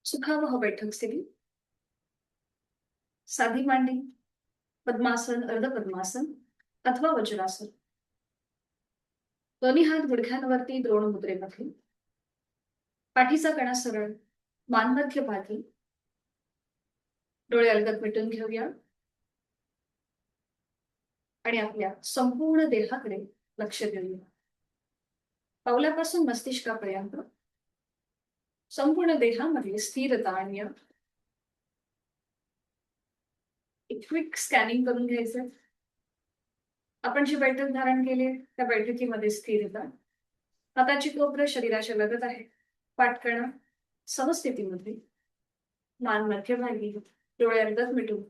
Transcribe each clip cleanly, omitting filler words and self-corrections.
सुखावह बैठक स्थिती. साधी मांडी, पद्मासन, अर्धपद्मासन अथवा वज्रासन. दोन्ही हात गुडघ्यांवरती द्रोण मुद्रेमध्ये. पाठीचा कणा सरळ, मान मध्य पाठी. डोळे अलगद मिटून घेऊया आणि आपल्या संपूर्ण देहाकडे लक्ष देऊया. पावलापासून मस्तिष्कापर्यंत संपूर्ण देहामध्ये स्थिरता आणूया. एक क्विक स्कॅनिंग करून घ्यायचं. आपण जी बैठक धारण केली त्या बैठकीमध्ये स्थिरता. हाताची कोपरं शरीराच्या लगत आहे. पाठकणा समस्थितीमध्ये, मान मध्यभागी, डोळे अलगद मिटून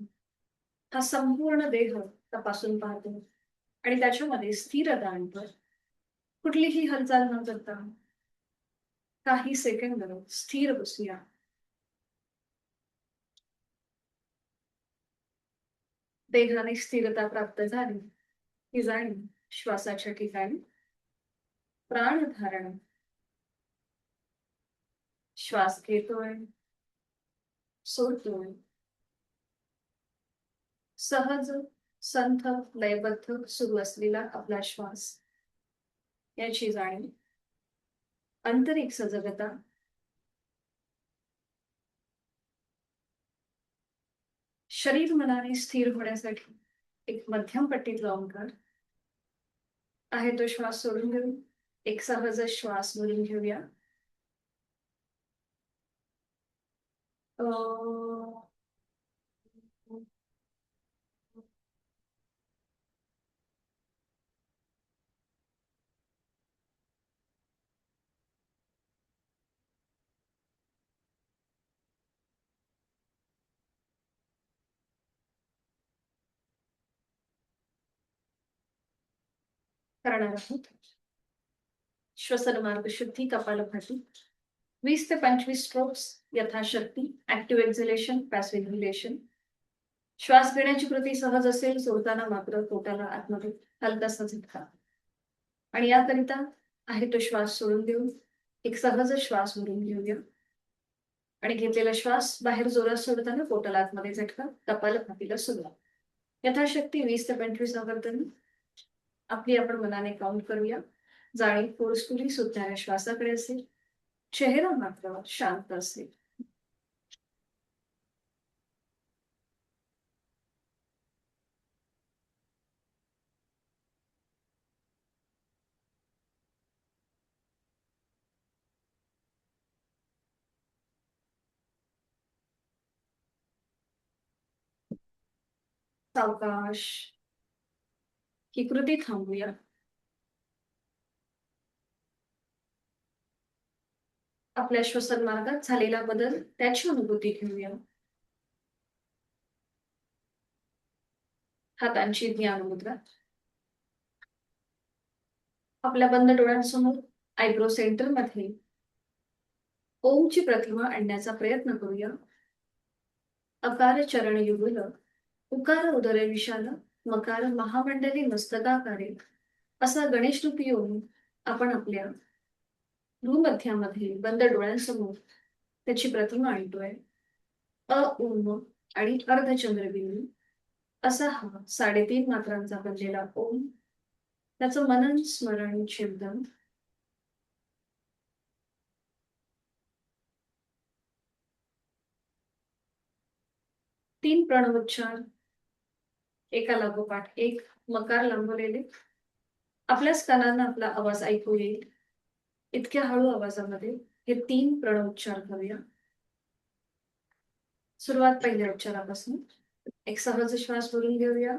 हा संपूर्ण देह तपासून पाहतो आणि त्याच्यामध्ये स्थिरता आणतो. कुठलीही हालचाल न करता काही सेकंद स्थिर बसूया. देहाने स्थिरता प्राप्त झाली की जाणीव श्वासाच्या ठिकाणी. प्राणधारण. श्वास घेतोय, सोडतोय. सहज, संथ, लयबद्ध सुरू असलेला आपला श्वास याची जाणीव. आंतरिक सजगता. शरीर मनाने स्थिर होण्यासाठी एक मध्यम पट्टीतला ओंकार आहे तो श्वास सोडून घेऊ. एक सहज श्वास भरून घेऊया. करणार आहोत श्वसन मार्ग शुद्धी कपालभाती. 20 ते 25 स्ट्रोक्स यथाशक्ती. Active exhalation, passive inhalation. श्वास घेण्याची कृती सहज असेल, सोडताना मात्र पोटाला आतमध्ये हलकासा झटका. आणि याकरिता आहे तो श्वास सोडून देऊन एक सहज श्वास भरून घेऊया आणि घेतलेला श्वास बाहेर जोरात सोडताना पोटाला आतमध्ये झटका. कपालभातीला सुरुवात. यथाशक्ती 20 ते 25 करताना आपली आपण मनाने काउंट करूया. जाणीव फोर्सफुली सुटणाऱ्या श्वासाकडे असेल. चेहरा मात्र शांत असेल. सावकाश ही कृती थांबूया. आपल्या श्वसन मार्गात झालेला बदल त्याची अनुभूती घेऊया. हातांची ज्ञान मुद्रा. आपल्या बंद डोळ्यांसमोर आयब्रो सेंटर मध्ये ओमची प्रतिमा आणण्याचा प्रयत्न करूया. अकार चरण युगल, उकार उदर विशाल, मकार महामंडली मस्तकाकारे असा गणेश रूपी ओम आपण आपल्या भूमध्यामध्ये बंद डोळ्यांसमोर त्याची प्रतिमा आणतोय. अ ओम आणि अर्धचंद्रबिंदू असा हा 3.5 मात्रांचा बनलेला ओम. त्याचं मनन, स्मरण, चिंतन. तीन प्रणवोच्चार एका लागोपाठ एक, मकार लांबवलेले. आपल्याच कानांना आपला आवाज ऐकू येईल इतक्या हळू आवाजामध्ये हे 3 प्रणवोच्चार करूया. सुरुवात पहिल्या उच्चारापासून. एक सहज श्वास भरून घेऊया.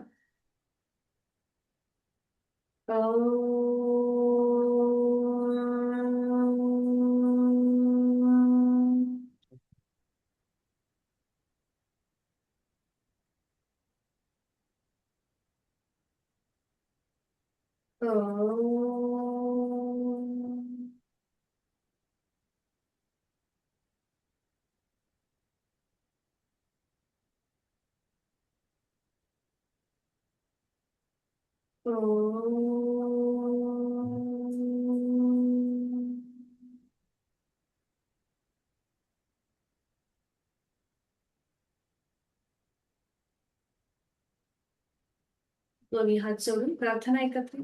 दोन्ही हात जोडून प्रार्थना एकत्र.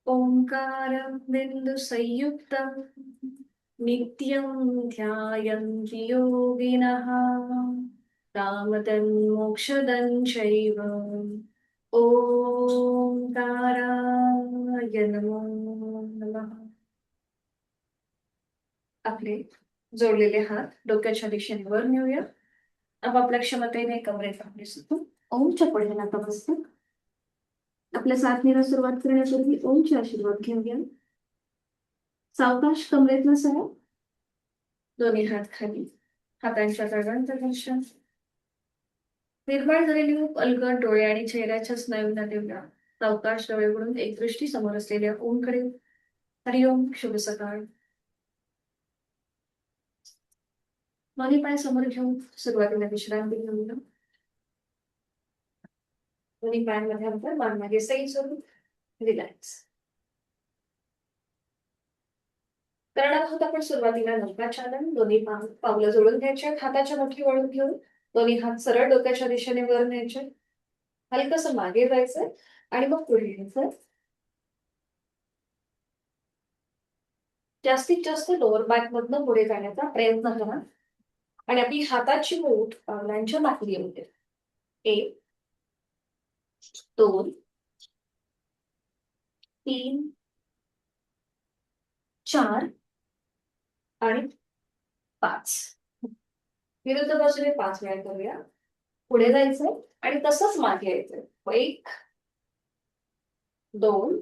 ओंकारं बिंदु संयुक्तं नित्यं ध्यायन्ति योगिनः कामदं मोक्षदं चैव. ओंकाराय नमो नमः. आपले जोडलेले हात डोक्याच्या दिशेने वर नेऊया. आपापल्या क्षमतेने कमरेत आपले सुतू ओमच्या पुढे नतमस्तक. आपल्या साधनेला सुरुवात करण्यापूर्वी ओमचे आशीर्वाद घेऊया. सावकाश कमरेतनं सरळ. दोन्ही हात खाली. हातांच्या तळव्यांचं घर्षण. निर्माण झालेली खूप अलगद डोळे आणि चेहऱ्याच्या स्नायूंना देऊया. सावकाश डोळे उघडून एक दृष्टी समोर असलेल्या ओमकडे. हरिओम. शुभ सकाळ. दोन्ही पाय समोर घेऊन सुरुवातीला विश्रांती घेऊया. दोन्ही पायांमध्ये अंतर, मान मागे सैल सोडून रिलॅक्स. करणार आहोत आपण सुरुवातीला नौकाचालन. दोन्ही पावलं जोडून घ्यायचे. हाताच्या मुठी वळून घेऊन दोन्ही हात सरळ डोक्याच्या दिशेने वर न्यायचे. हलकस मागे जायचंय आणि मग पुढे घ्यायचं. जास्तीत जास्त लोअर बॅक मधनं पुढे जाण्याचा प्रयत्न करा आणि आपली हाताची मूठ पावलांच्या मागे येऊ दे. 1 2 3 4 आणि 5. विरुद्ध बाजूने 5 वेळा करूया. पुढे जायचंय आणि तसंच मागे यायचंय. 1 2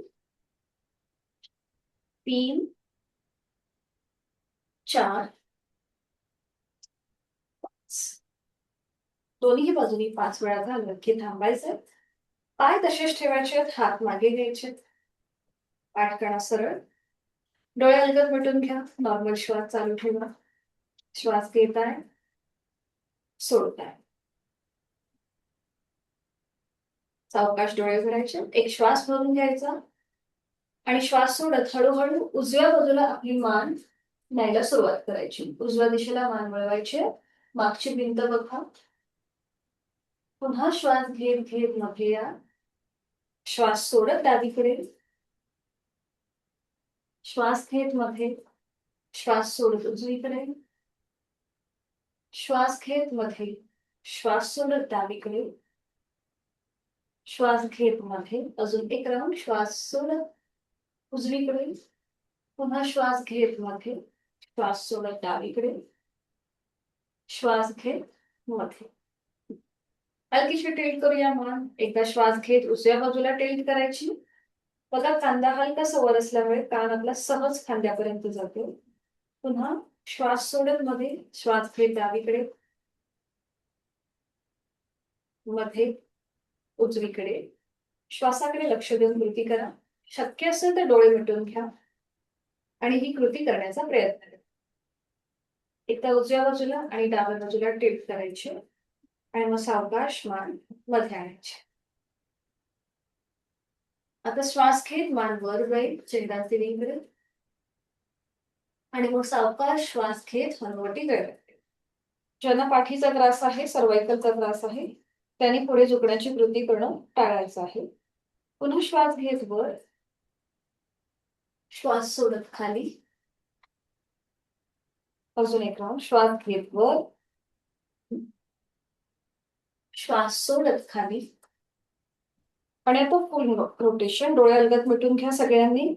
3 4 5. दोन्ही बाजूनी 5 वेळा झालं की थांबायचं. पाय तसेच ठेवायचे. हात मागे घ्यायचे. पाठकणा सरळ. डोळे अलगद मिटून घ्या. नॉर्मल श्वास चालू ठेवा. श्वास घेताय, सोडताय. सावकाश डोळे उघडायचे. एक श्वास भरून घ्यायचा आणि श्वास सोडत हळूहळू उजव्या बाजूला आपली मान न्यायला सुरुवात करायची. उजव्या दिशेला मान वळवायची. मागची भिंत बघा. पुन्हा श्वास घेत घेत मागे या. श्वास सोडत डावीकडे. श्वास घेत मध्ये. श्वास सोडत उजवीकडे. श्वास घेत मध्ये. श्वास सोडत डावीकडे. श्वास घेत मध्ये. अजून एक राऊंड. श्वास सोडत उजवीकडे. पुन्हा श्वास घेत मध्ये. श्वास सोडत डावीकडे. श्वास घेत मध्ये. हलकीशी टिल्ट करूया मान. एकदा श्वास घेत उजव्या बाजूला टिल्ट करायची. बघा खांदा हलकासा वर असल्यामुळे कान आपला सहज खांद्यापर्यंत जातो. पुन्हा श्वास सोडत मध्ये. श्वास घेत डावीकडे. मध्ये उजवीकडे. श्वासाकडे लक्ष देऊन कृती करा. शक्य असेल तर डोळे मिटून घ्या आणि ही कृती करण्याचा प्रयत्न करा. एकदा उजव्या बाजूला आणि डाव्या बाजूला टिल्ट करायची आणि मग सावकाश मान मध्ये आणायची. आता श्वास घेत मान वर जाईल. चेहरा सिलिंगकडे आणि मग सावकाश श्वास घेत हनुवटी गळते. ज्यांना पाठीचा त्रास आहे, सर्वायकलचा त्रास आहे, त्यांनी पुढे झुकण्याची कृती करणं टाळायचं आहे. पुन्हा श्वास घेत वर. श्वास सोडत खाली. अजून एक राऊंड. श्वास घेत वर. श्वास सोडत खाली. आणि आता फुल रोटेशन. डोळे अलगद मिटून घ्या सगळ्यांनी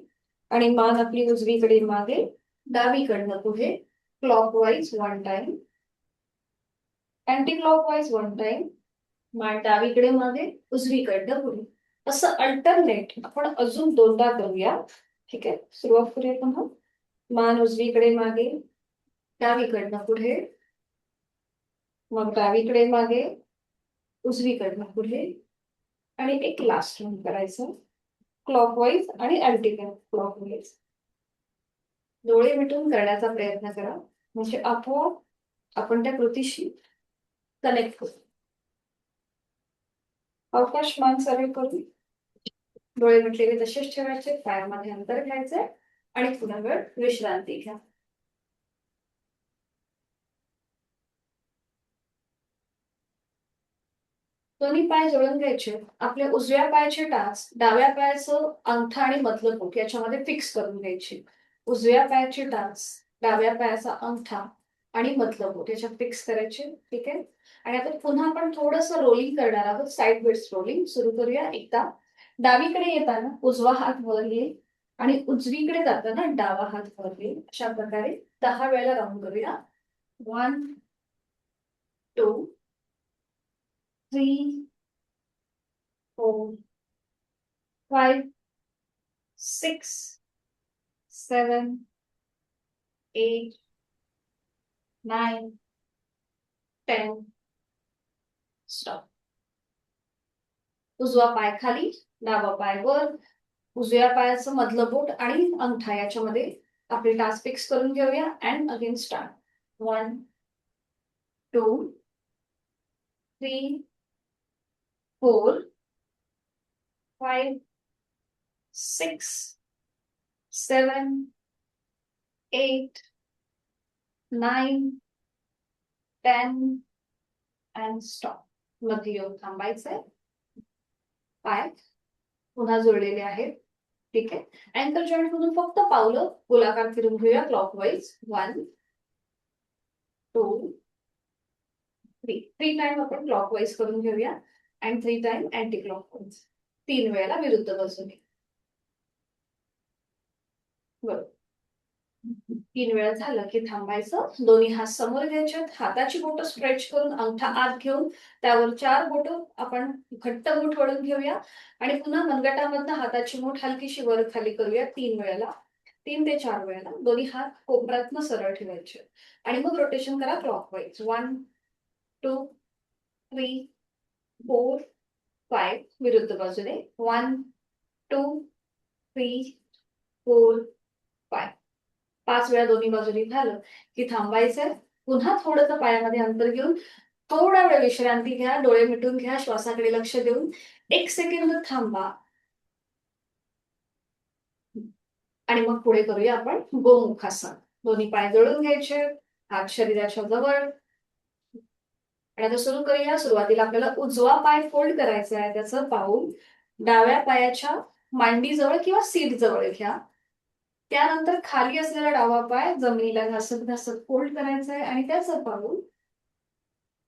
आणि मान आपली उजवीकडे मागे, डावीकडनं पुढे. Clockwise 1 time. Anti clockwise 1 time. मान डावीकडे मागे, उजवीकडनं पुढे. असं अल्टरनेट आपण अजून 2दा करूया. ठीक आहे. सुरुवात करूया पुन्हा. मान उजवीकडे मागे, डावीकडनं पुढे. मग डावीकडे मागे, उजवीकडनं पुढे. आणि एक लास्ट राऊंड करायचं क्लॉकवाईज आणि अँटी क्लॉकवाईज. डोळे मिटून करण्याचा प्रयत्न करा म्हणजे आपोआप आपण त्या कृतीशी कनेक्ट करू. अवकाश मान सरळ करून डोळे मिटलेले तसेच ठेवायचे. पायामध्ये अंतर घ्यायचंय आणि थोडा वेळ विश्रांती घ्या. दोन्ही पाय जोडून घ्यायचे. आपल्या उजव्या पायाचे टाच डाव्या पायाचं अंगठा आणि मधलं बोट याच्यामध्ये फिक्स करून घ्यायचे. उजव्या पायाचे टाच डाव्या पायाचा अंगठा आणि मधलं बोट याच्यात फिक्स करायचे. ठीक आहे. आणि आता पुन्हा आपण थोडस रोलिंग करणार आहोत. साईड वेट्स रोलिंग सुरू करूया. एकदा डावीकडे येताना उजवा हात वर येईल आणि उजवीकडे जाताना डावा हात वर येईल. अशा प्रकारे 10 वेळेला राऊंड करूया. 1 2 3 4 5 6 7 8 9 10 स्टॉप. उजवा पाय खाली, डावा पाय वर, उजव्या पायाचं मधलं बोट आणि अंगठा याच्यामध्ये आपले टाच फिक्स करून घेऊया. And again start. 1 2 3 4 5 6 7 8 9 10 and stop. मध्ये येऊन थांबायचंय. पाय पुन्हा जोडलेले आहेत. ठीक आहे. अँकर जॉईंट मधून फक्त पावलं गोलाकार फिरून घेऊया क्लॉकवाईज. 1 2 3 टाइम आपण क्लॉकवाईज करून घेऊया. And 3 time anti clockwise. 3 वेळेला विरुद्ध बाजूने. बरोबर. 3 वेळा झालं की थांबायचं. दोन्ही हात समोर घ्यायचे. हाताची बोटं स्ट्रेच करून अंगठा आत घेऊन त्यावर 4 बोटं आपण घट्ट मूठ वळून घेऊया आणि पुन्हा मनगटामधनं हाताची मूठ हलकीशी वर खाली करूया. 3 वेळेला. 3 ते 4 वेळेला दोन्ही हात कोपरातनं सरळ ठेवायचे आणि मग रोटेशन करा क्लॉकवाईज. 1 2 3 4 5 विरुद्ध बाजूने. 1 2 3 4 5. 5 वेळा दोन्ही बाजूनी झालं की थांबायचंय. पुन्हा थोडंसं पायामध्ये अंतर घेऊन थोडा वेळ विश्रांती घ्या. डोळे मिटून घ्या. श्वासाकडे लक्ष देऊन 1 सेकंद थांबा आणि मग पुढे करूया आपण गोमुखासन. दोन्ही पाय जोडून घ्यायचे. हात शरीराच्या जवळ. आणि आता सुरू करूया. सुरुवातीला आपल्याला उजवा पाय फोल्ड करायचा आहे. त्याचं पाऊल डाव्या पायाच्या मांडीजवळ किंवा सीट जवळ घ्या. त्यानंतर खाली असलेला डावा पाय जमिनीला घासत घासत फोल्ड करायचा आहे आणि त्याचं पाऊल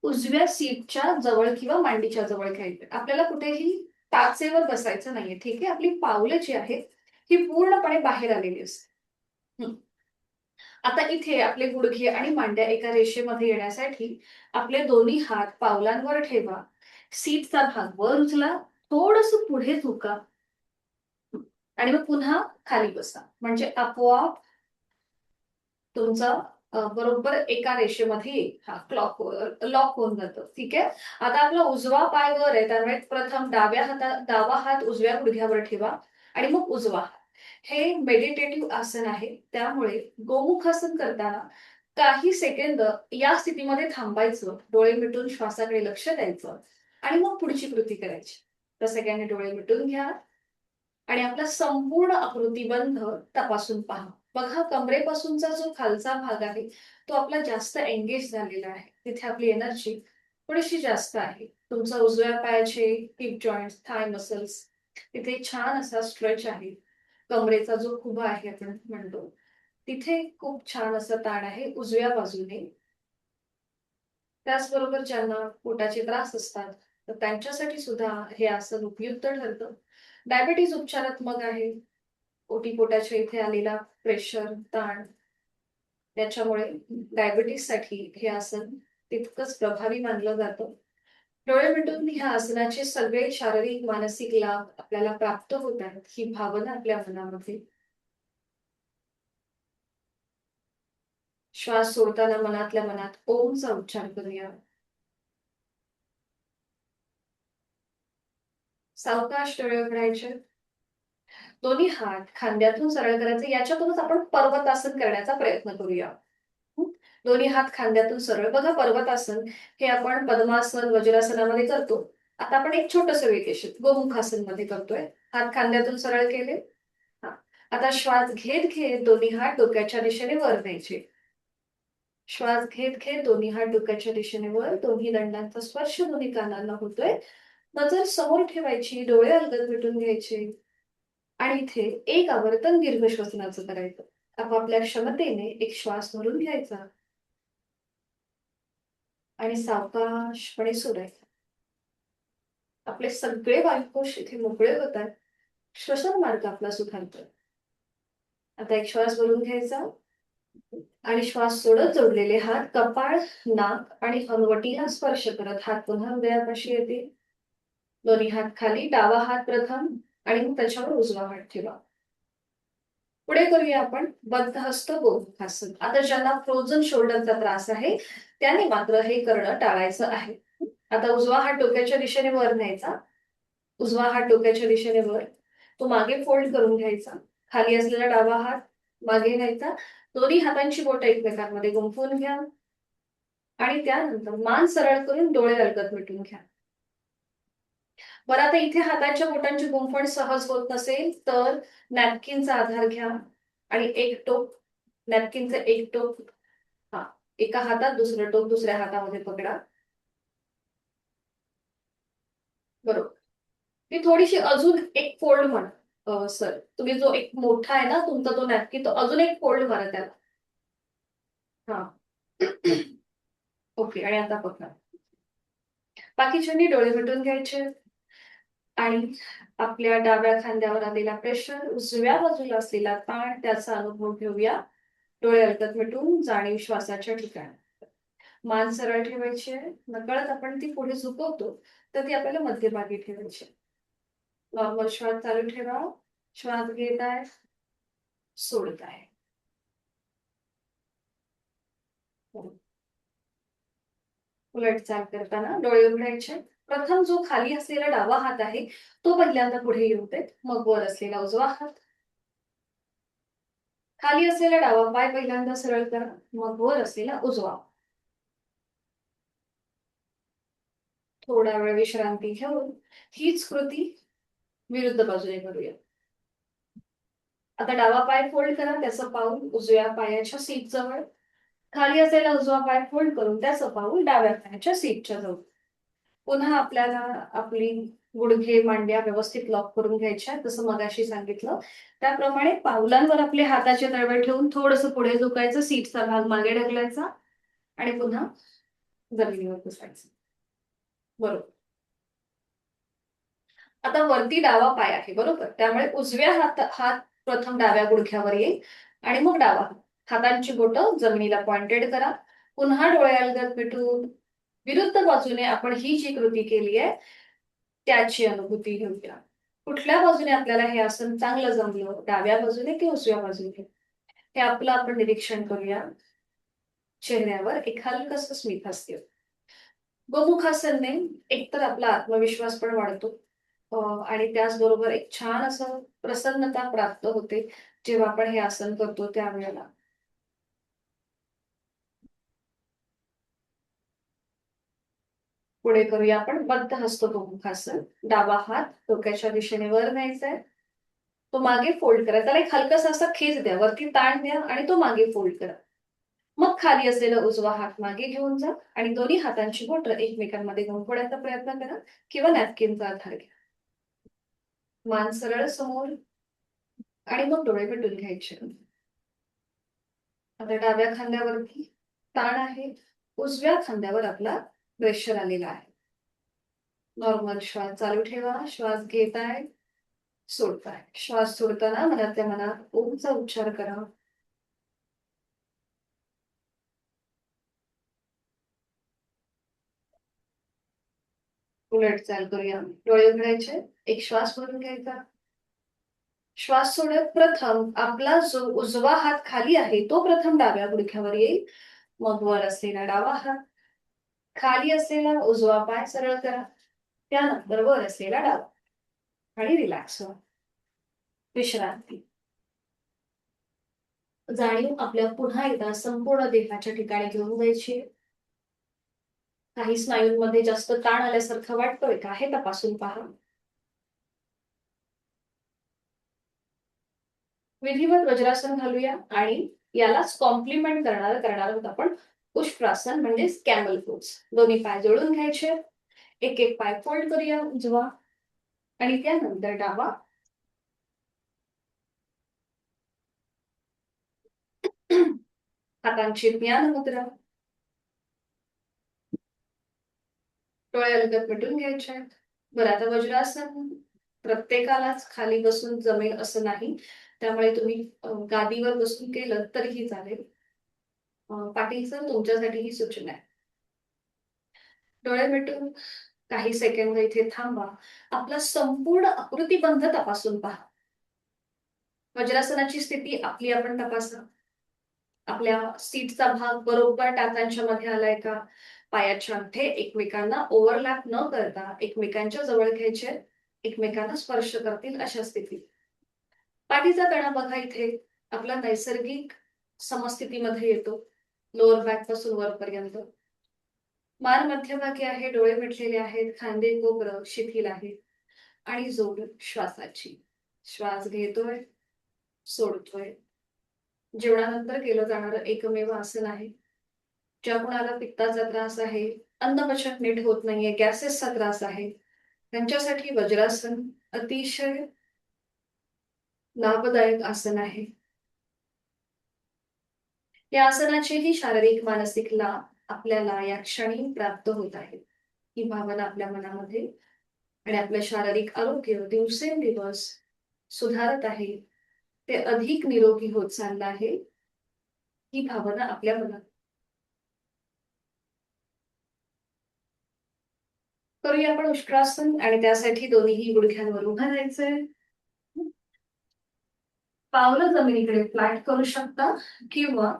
उजव्या सीटच्या जवळ किंवा मांडीच्या जवळ घ्यायचं. आपल्याला कुठेही टाचेवर बसायचं नाहीये. ठीक आहे. आपली पावलं जी आहेत ही पूर्णपणे बाहेर आलेली असते. आता इथे आपले गुडघे आणि मांड्या एका रेषेमध्ये येण्यासाठी आपले दोन्ही हात पावलांवर ठेवा. सीटचा भाग वर उचला. थोडस पुढे झुका आणि मग पुन्हा खाली बसा. म्हणजे आपोआप तुमचं बरोबर एका रेषेमध्ये हा क्लॉक लॉक होऊन जातं. ठीक आहे. आता आपला उजवा पाय वर आहे त्यामुळे प्रथम डावा हात उजव्या गुडघ्यावर ठेवा आणि मग उजवा हात. हे मेडिटेटिव्ह आसन आहे. त्यामुळे गोमुखासन करताना काही सेकंद या स्थितीमध्ये थांबायचं. डोळे मिटून श्वासाकडे लक्ष द्यायचं आणि मग पुढची कृती करायची. तर सगळ्यांनी डोळे मिटून घ्या आणि आपला संपूर्ण आकृतीबंध तपासून पहा. बघा कमरेपासूनचा जो खालचा भाग आहे तो आपला जास्त एंगेज झालेला आहे. तिथे आपली एनर्जी थोडीशी जास्त आहे. तुमचा उजव्या पायाचे हिप जॉईंट, थाय मसल्स तिथे छान असा स्ट्रेच आहे. कमरेचा जो खुबा आहे आपण म्हणतो तिथे खूप छान असं ताण आहे उजव्या बाजूने. त्याचबरोबर ज्यांना पोटाचे त्रास असतात तर त्यांच्यासाठी सुद्धा हे आसन उपयुक्त ठरतं. डायबिटीज उपचारात्मक आहे. ओटीपोटाच्या इथे आलेला प्रेशर, ताण त्याच्यामुळे डायबिटीससाठी हे आसन तितकंच प्रभावी मानलं जातं. डोळे मिटून ह्या आसनाचे सगळे शारीरिक मानसिक लाभ आपल्याला प्राप्त होत आहेत ही भावना आपल्या मनामध्ये. श्वास सोडताना मनातल्या मनात ओमचा उच्चार करूया. सावकाश डोळे उघडायचे. दोन्ही हात खांद्यातून सरळ करायचे. याच्यातूनच आपण पर्वतासन करण्याचा प्रयत्न करूया. दोन्ही हात खांद्यातून सरळ. बघा पर्वतासन हे आपण पद्मासन वज्रासनामध्ये करतो. आता आपण एक छोटस वेकेशन गोमुखासन मध्ये करतोय. हात खांद्यातून सरळ केले. आता श्वास घेत घेत दोन्ही हात डोक्याच्या दिशेने वर न्यायचे. श्वास घेत घेत दोन्ही हात डोक्याच्या दिशेने वर. दोन्ही दंडांचा स्पर्श दोन्ही कानांना होतोय नजर समोर ठेवायची, डोळे अलगद मिटून घ्यायचे आणि इथे एक आवर्तन दीर्घ श्वसनाचं करायचं. आपापल्या क्षमतेने एक श्वास भरून घ्यायचा आणि सावकाशपणे सोडायचा. आपले सगळे वायुकोश इथे मोकळे होतात. श्वसन मार्ग आपला सुखावतोय. आता एक श्वास भरून घ्यायचा आणि श्वास सोडत जोडलेले हात कपाळ, नाक आणि हनुवटीला स्पर्श करत हात पुन्हा हृदयापाशी येतील. दोन्ही हात खाली, डावा हात प्रथम आणि मग त्याच्यावर उजवा हात ठेवा. पुढे करूया आपण बद्धहस्त गोमुखासन. आता ज्यांना फ्रोझन शोल्डरचा त्रास आहे त्याने मात्र हे करणं टाळायचं आहे. आता उजवा हात डोक्याच्या दिशेने वर न्यायचा. उजवा हात डोक्याच्या दिशेने वर. तो मागे फोल्ड करून घ्यायचा. खाली असलेला डावा हात मागे न्यायचा. दोन्ही हातांची बोटं एकमेकांमध्ये गुंफून घ्या आणि त्यानंतर मान सरळ करून डोळे अलगद मिटून घ्या. बरं, आता इथे हातांच्या बोटांची गुंफण सहज होत नसेल तर नॅपकिनचा आधार घ्या आणि एक टोक, नॅपकिनचं एक टोक हा एका हातात, दुसरं टोक दुसऱ्या हातामध्ये पकडा. बरोबर. ती थोडीशी अजून एक फोल्ड म्हणा. सर, तुम्ही जो एक मोठा आहे ना तुमचा तो नॅपकिन, तो अजून एक फोल्ड मारा त्याला. हा. ओके, आणि आता पकडा. बाकीच्यांनी डोळे मिटून घ्यायचे आणि आपल्या डाव्या खांद्यावर आलेला प्रेशर, उजव्या बाजूला असलेला ताण त्याचा अनुभव घेऊया. डोळे अलगद मिटून जाणीव श्वासाच्या ठिकाणी. मान सरळ ठेवायची आहे. नकळत आपण ती पुढे झुकवतो तर ती आपल्याला मध्यभागी ठेवायची. नॉर्मल श्वास चालू ठेवा. श्वास घेत आहे, सोडत आहे. उलट चाल करताना डोळे उघडायचे. प्रथम जो खाली असलेला डावा हात आहे तो पहिल्यांदा पुढे येऊ देत, मग वर असलेला उजवा हात. खाली असलेला डावा पाय पहिल्यांदा सरळ करा, मग वर असलेला उजवा. थोडा वेळ विश्रांती घेऊन हीच कृती विरुद्ध बाजूने करूया. आता डावा पाय फोल्ड करा, त्याचं पाऊल उजव्या पायाच्या सीट जवळ. खाली असलेला उजवा पाय फोल्ड करून त्याचं पाऊल डाव्या पायाच्या सीटच्या जवळ. पुन्हा आपल्याला आपली गुडघे मांड्या व्यवस्थित लॉक करून घ्यायच्या, जसं मगाशी सांगितलं त्याप्रमाणे पावलांवर आपले हाताचे तळवे ठेवून थोडंसं पुढे झुकायचं, सीटचा भाग मागे ढकलायचा आणि पुन्हा जमिनीवर बसायचं. बरोबर. आता वरती डावा पाय आहे, बरोबर, त्यामुळे उजव्या हात प्रथम डाव्या गुडघ्यावर येईल आणि मग डावा हात. हातांची बोटं जमिनीला पॉइंटेड करा. पुन्हा डोळे अलगद मिटून विरुद्ध बाजूने आपण ही जी कृती केली आहे त्याची अनुभूती घेऊया. कुठल्या बाजूने आपल्याला हे आसन चांगलं जमलं, डाव्या बाजूने की उजव्या बाजूने, हे आपलं आपण निरीक्षण करूया. चेहऱ्यावर एक हलकस स्मित हास्य. गोमुखासनने एकतर आपला आत्मविश्वास पण वाढतो आणि त्याचबरोबर एक छान असं प्रसन्नता प्राप्त होते जेव्हा आपण हे आसन करतो त्यावेळेला. पुढे करूया आपण बद्धहस्त गोमुखासन. डावा हात डोक्याच्या दिशेने वर न्यायचा आहे. तो मागे फोल्ड करा. त्याला एक हलकासा असा खेच द्या, वरती ताण द्या आणि तो मागे फोल्ड करा. मग खाली असलेला उजवा हात मागे घेऊन जा आणि दोन्ही हातांची बोटं एकमेकांमध्ये गुंफवण्याचा प्रयत्न करा किंवा नॅपकिनचा आधार घ्या. मान सरळ समोर आणि मग डोळे मिटून घ्यायचे. आता डाव्या खांद्यावरती ताण आहे, उजव्या खांद्यावर आपला प्रेशर आलेला आहे. नॉर्मल श्वास चालू ठेवा. श्वास घेताय, सोडताय. श्वास सोडताना मनातल्या मनात ओमचा उच्चार करा. उलट चाल करूया. डोळे उघडायचे, एक श्वास भरून घ्यायचा. श्वास सोडत प्रथम आपला जो उजवा हात खाली आहे तो प्रथम डाव्या गुडघ्यावर येईल, मग वर असलेला डावा हात. खाली असलेला उजवा पाय सरळ करा, त्यानंतर वर असलेला डावा आणि रिलॅक्स व्हा. विश्रांती. जाणीव आपल्या पुन्हा एकदा संपूर्ण देहाच्या ठिकाणी घेऊन जायची. काही स्नायूंमध्ये जास्त ताण आल्यासारखं वाटतोय का हे तपासून पहा. विधिवत वज्रासन घालूया आणि यालाच कॉम्प्लिमेंट करणार आहोत आपण पुष्पासन, म्हणजे कॅमल पोज. दोन्ही पाय जोडून घ्यायचे. एक एक पाय फोल्ड करूया उजवा आणि त्यानंतर डावा. हातांची ज्ञान मुद्रा. डोळे अलगद मिटून घ्यायचे. बरं, आता वज्रासन प्रत्येकालाच खाली बसून जमेल असं नाही, त्यामुळे तुम्ही गादीवर बसून केलं तरीही चालेल. पाटीलचं तुमच्यासाठी ही सूचना आहे. डोळे मिटून काही सेकंद इथे थांबा. आपला संपूर्ण आकृतीबंध तपासून पहा. वज्रासनाची स्थिती आपली आपण तपासा. आपल्या सीटचा भाग बरोबर टाचांच्या मध्ये आलाय का? पायाचे अंगठे एकमेकांना ओव्हरलॅप न करता एकमेकांच्या जवळ घ्यायचे, एकमेकांना स्पर्श करतील अशा स्थितीत. पाठीचा कणा बघा इथे आपला नैसर्गिक समस्थितीमध्ये येतो, लोअर बॅक पासून वरपर्यंत. मान मध्यभागी आहे, डोळे मिटलेले आहेत, खांदे कोपरं शिथिल आहेत आणि जोड श्वासाची. श्वास घेतोय, सोडतोय. जेवणानंतर केलं जाणारं एकमेव आसन आहे. ज्या कुणाला पित्ताचा त्रास आहे, अन्नपचन नीट होत नाहीये, गॅसेसचा त्रास आहे, त्यांच्यासाठी वज्रासन अतिशय लाभदायक आसन आहे. या आसनाचेही शारीरिक मानसिक लाभ आपल्याला या क्षणी प्राप्त होत आहेत. ही भावना आपल्या मनामध्ये आणि आपलं शारीरिक आरोग्य दिवसेंदिवस सुधारत आहे, ते अधिक निरोगी होत चाललं आहे. ही भावना आपल्या मनात. करूया आपण उष्ट्रासन आणि त्यासाठी दोन्हीही गुडघ्यांवर उभं राहायचंय. पावलं जमिनीकडे फ्लॅट करू शकता किंवा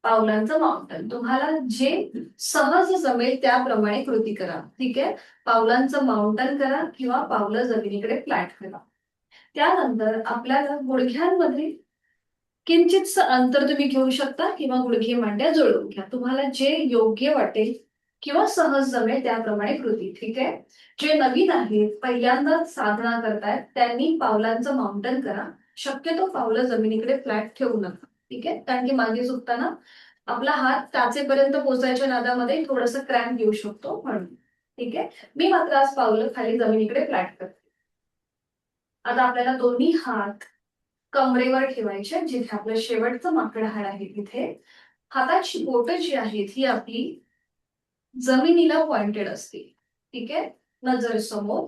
पावलांचं माउंटन, तुम्हाला जे सहज जमेल त्याप्रमाणे कृती करा. ठीक आहे, पावलांचं माउंटन करा किंवा पावलं जमिनीकडे फ्लॅट करा. त्यानंतर आपल्याला गुडघ्यांमध्ये किंचितसं अंतर तुम्ही घेऊ शकता किंवा गुडघे मांड्या जुळवून घ्या. तुम्हाला जे योग्य वाटेल किंवा सहज जमेल त्याप्रमाणे कृती. ठीक आहे, जे नवीन आहेत, पहिल्यांदाच साधना करतायत, त्यांनी पावलांचं माउंटन करा. शक्यतो पावलं जमिनीकडे फ्लॅट ठेवू नका. ठीक आहे, कारण की मागे झुकताना आपला हात टाचेपर्यंत पोहोचायच्या नादामध्ये थोडंसं क्रॅम्प येऊ शकतो म्हणून. ठीक आहे, मी मात्र आज पावलं खाली जमिनीकडे फ्लॅट करते. आता आपल्याला दोन्ही हात कमरेवर ठेवायचे, जिथे आपलं शेवटचं माकड हाड आहे तिथे. हाताची बोटं जी आहेत ही आपली जमिनीला पॉइंटेड असते. ठीक आहे, नजर समोर.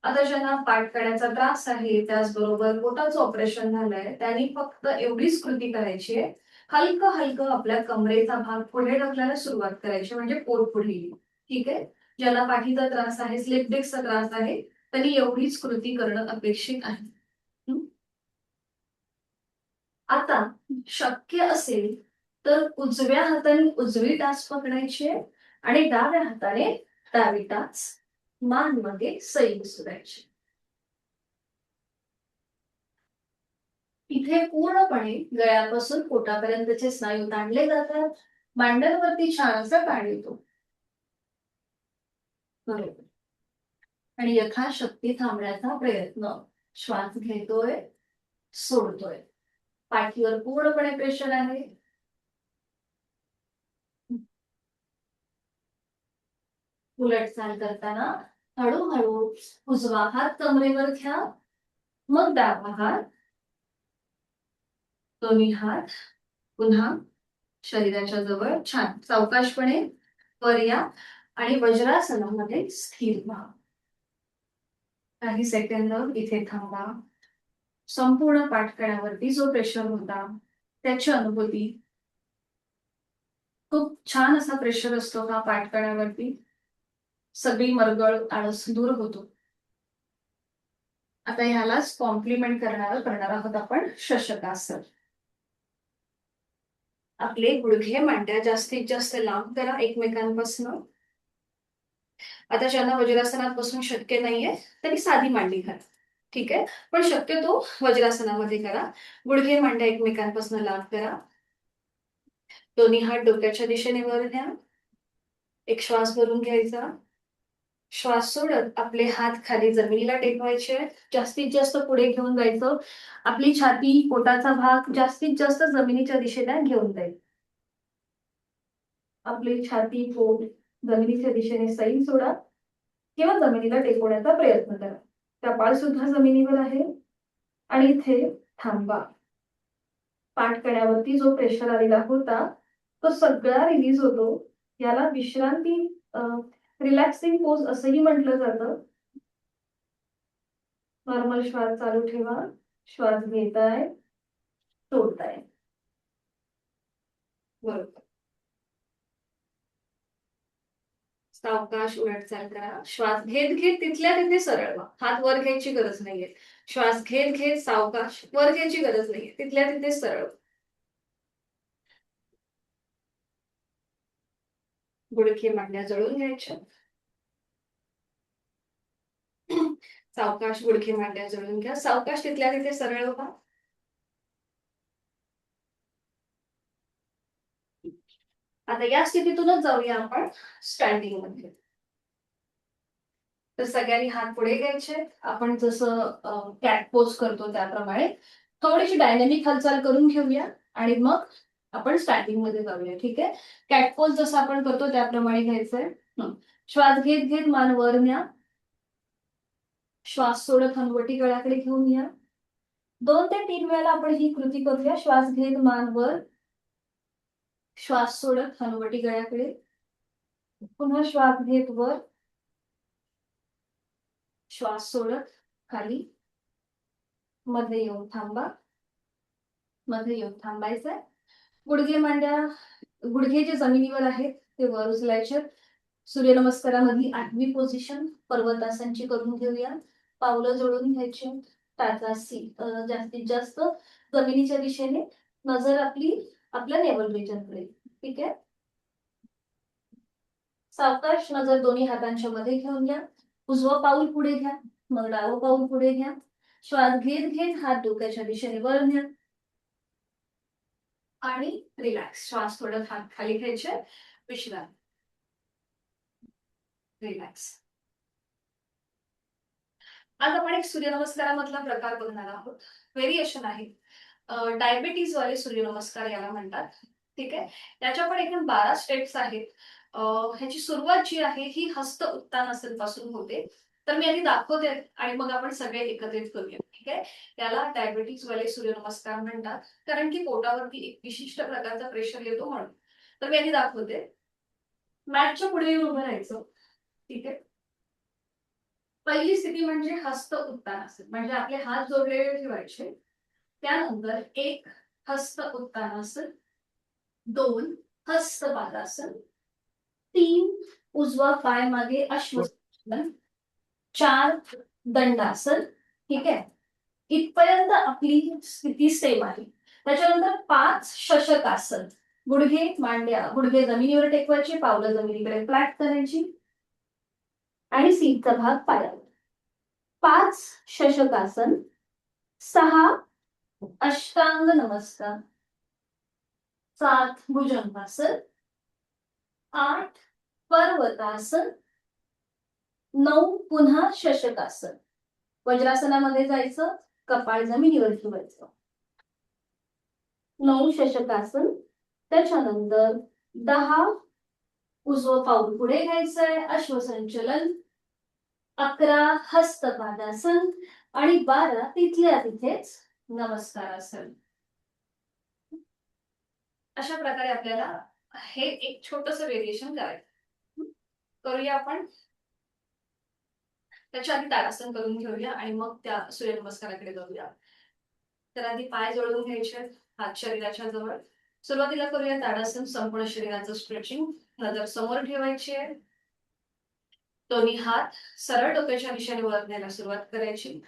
आता ज्यांना पाठ करण्याचा त्रास आहे, त्याचबरोबर बोटाचं ऑपरेशन झालंय, त्यांनी फक्त एवढीच कृती करायची आहे, हलकं हलकं आपल्या कमरेचा भाग पुढे ढकलायला सुरुवात करायची, म्हणजे पोट पुढे येईल. ठीक आहे, ज्यांना पाठीचा त्रास आहे, स्लिप डिस्कचा त्रास आहे, त्यांनी एवढीच कृती करणं अपेक्षित आहे. आता शक्य असेल तर उजव्या हाताने उजवी टाच पकडायची आणि डाव्या हाताने डावी टाच मान मध्ये सैल सुरायची. इथे पूर्णपणे गळ्यापासून पोटापर्यंतचे स्नायू ताणले जातात. मांड्यांवरती छानसा ताण येतो. बरोबर, आणि यथाशक्ती थांबण्याचा प्रयत्न. श्वास घेतोय, सोडतोय. पाठीवर पूर्णपणे प्रेशर आहे. उलट चाल करताना हळूहळू उजवा हात कमरेवर घ्या, मग डावा हात, दोन्ही हात पुन्हा शरीराच्या जवळ छान सावकाशपणे वर या आणि वज्रासनामध्ये स्थिर व्हा. काही सेकंद इथे थांबा. संपूर्ण पाठकण्यावरती जो प्रेशर होता त्याची अनुभूती. खूप छान असा प्रेशर असतो हा पाठकण्यावरती. सगळी मरगळ आळस दूर होतो. आता ह्यालाच कॉम्प्लिमेंट करणार आहोत आपण शशकासन. आपले गुडघे मांड्या जास्तीत जास्त लांब करा एकमेकांपासून. आता ज्यांना वज्रासनात बसून शक्य नाहीये त्यांनी साधी मांडी घाला. ठीक आहे, पण शक्यतो वज्रासनामध्ये करा. गुडघे मांड्या एकमेकांपासून लांब करा. दोन्ही हात डोक्याच्या दिशेने वर न्या. एक श्वास भरून घ्यायचा. श्वास सोडत आपले हात खाली जमिनीला टेकवायचे. जास्तीत जास्त पुढे घेऊन जायचं. आपली छाती, पोटाचा भाग जास्तीत जास्त जमिनीच्या दिशेला घेऊन जाईल. आपली छाती, पोट जमिनीच्या दिशेने सैल सोडा किंवा जमिनीला टेकवण्याचा प्रयत्न करा. कपाळ सुद्धा जमिनीवर आहे आणि इथे थांबा. पाठकण्यावरती जो प्रेशर आलेला होता तो सगळा रिलीज होतो. याला विश्रांती रिलॅक्सिंग पोज असंही म्हटलं जातं. नॉर्मल श्वास चालू ठेवा. श्वास घेताय, सोडताय. बरोबर. सावकाश उलटचाल करा. श्वास घेत घेत तिथल्या तिथे सरळ व्हा. हात वर घ्यायची गरज नाहीये. श्वास घेत घेत सावकाश, वर घ्यायची गरज नाहीये, तिथल्या तिथे सरळ. गुडघे मांड्या जळून घ्यायच्या. सावकाश गुडघे मांड्या जळून घ्या. सावकाश तिथल्या तिथे सरळ व्हा. आता या स्थितीतूनच जाऊया आपण स्टँडिंग मध्ये. तर सगळ्यांनी हात पुढे घ्यायचे. आपण जसं कॅट पोज करतो त्याप्रमाणे थोडीशी डायनॅमिक हालचाल करून घेऊया आणि मग आपण स्टँडिंग मध्ये जाऊया. ठीक आहे. कॅट पोज जसं आपण करतो त्याप्रमाणे घ्यायचंय. श्वास घेत घेत मान वर न्या. श्वास सोडत हनुवटी गळ्याकडे घेऊन या. 2 ते 3 वेळेला आपण ही कृती करूया. श्वास घेत मान वर, श्वास सोडत हनुवटी गळ्याकडे, पुन्हा श्वास घेत वर, श्वास सोडत खाली, मध्ये येऊन थांबा. मध्ये येऊन थांबायचंय. गुडघे मांड्या, गुडघे जे जमिनीवर आहेत ते वर उचलायचे. सूर्यनमस्कारामधली 8वी पोझिशन पर्वतासनची करून घेऊया. पावलं जोडून घ्यायची. टाचासी जास्तीत जास्त जमिनीच्या दिशेने, नजर आपली आपल्या नेवल रिजनकडे. ठीक आहे. सावकाश नजर दोन्ही हातांच्या मध्ये घेऊन घ्या. उजवं पाऊल पुढे घ्या, मग डावं पाऊल पुढे घ्या. श्वास घेत घेत हात डोक्याच्या दिशेने वर न्या आणि रिलॅक्स. श्वास थोडं हात खाली घ्यायचे. विश्रांती. रिलॅक्स. आज आपण एक सूर्यनमस्कारामधला प्रकार बघणार आहोत. व्हेरिएशन आहे. डायबिटीज वाले सूर्यनमस्कार याला म्हणतात. ठीक आहे. त्याच्या पण एकूण 12 स्टेप्स आहेत. ह्याची सुरुवात जी आहे ही हस्त उत्तानासन पासून होते. तर मी आधी दाखवते आणि मग आपण सगळे एकत्रित करूया. ठीक आहे. याला डायबिटीज वाले सूर्यनमस्कार म्हणतात कारण की पोटावरती एक विशिष्ट प्रकारचा प्रेशर येतो म्हणून. तर मी आधी दाखवते. मॅटच्या पुढे येऊन उभं राहायचं. ठीक आहे. पहिली स्थिती म्हणजे हस्त उत्तानासन, म्हणजे आपले हात जोडलेले ठेवायचे. त्यानंतर 1 हस्त उत्तानासन, 2 हस्त पादासन, 3 उजवा पाय मागे अश्वसन, 4 दंडासन. ठीक आहे. इथपर्यंत आपली स्थिती सेम आहे. त्याच्यानंतर 5 शशकासन. गुडघे मांड्या, गुडघे जमिनीवर टेकवायचे, पावलं जमिनीकडे फ्लॅट करायची आणि सीटचा भाग पायावर. 5 शशकासन, 6 अष्टांग नमस्कार, 7 भुजंगासन, 8 पर्वतासन, 9 पुन्हा शशकासन. वज्रासनामध्ये जायचं, कपाळ जमिनीवर ठेवायचं. 9 शशकासन. त्याच्यानंतर 10 उजवं पाऊल पुढे घ्यायचंय, अश्वसंचलन. 11 हस्तपादासन आणि 12 तिथल्या तिथेच नमस्कारासन. अशा प्रकारे आपल्याला हे एक छोटस व्हेरिएशन करायचं. करूया आपण. त्याच्या आधी ताडासन करून घेऊया आणि मग त्या सूर्यनमस्काराकडे जाऊया. तर आधी पाय जोडून घ्यायचे, हात शरीराच्या जवळ. सुरुवातीला करूया ताडासन. संपूर्ण शरीराचं स्ट्रेचिंग. नजर समोर ठेवायची आहे. दोन्ही हात सरळ डोक्याच्या दिशेने वर न्यायला सुरुवात करायची.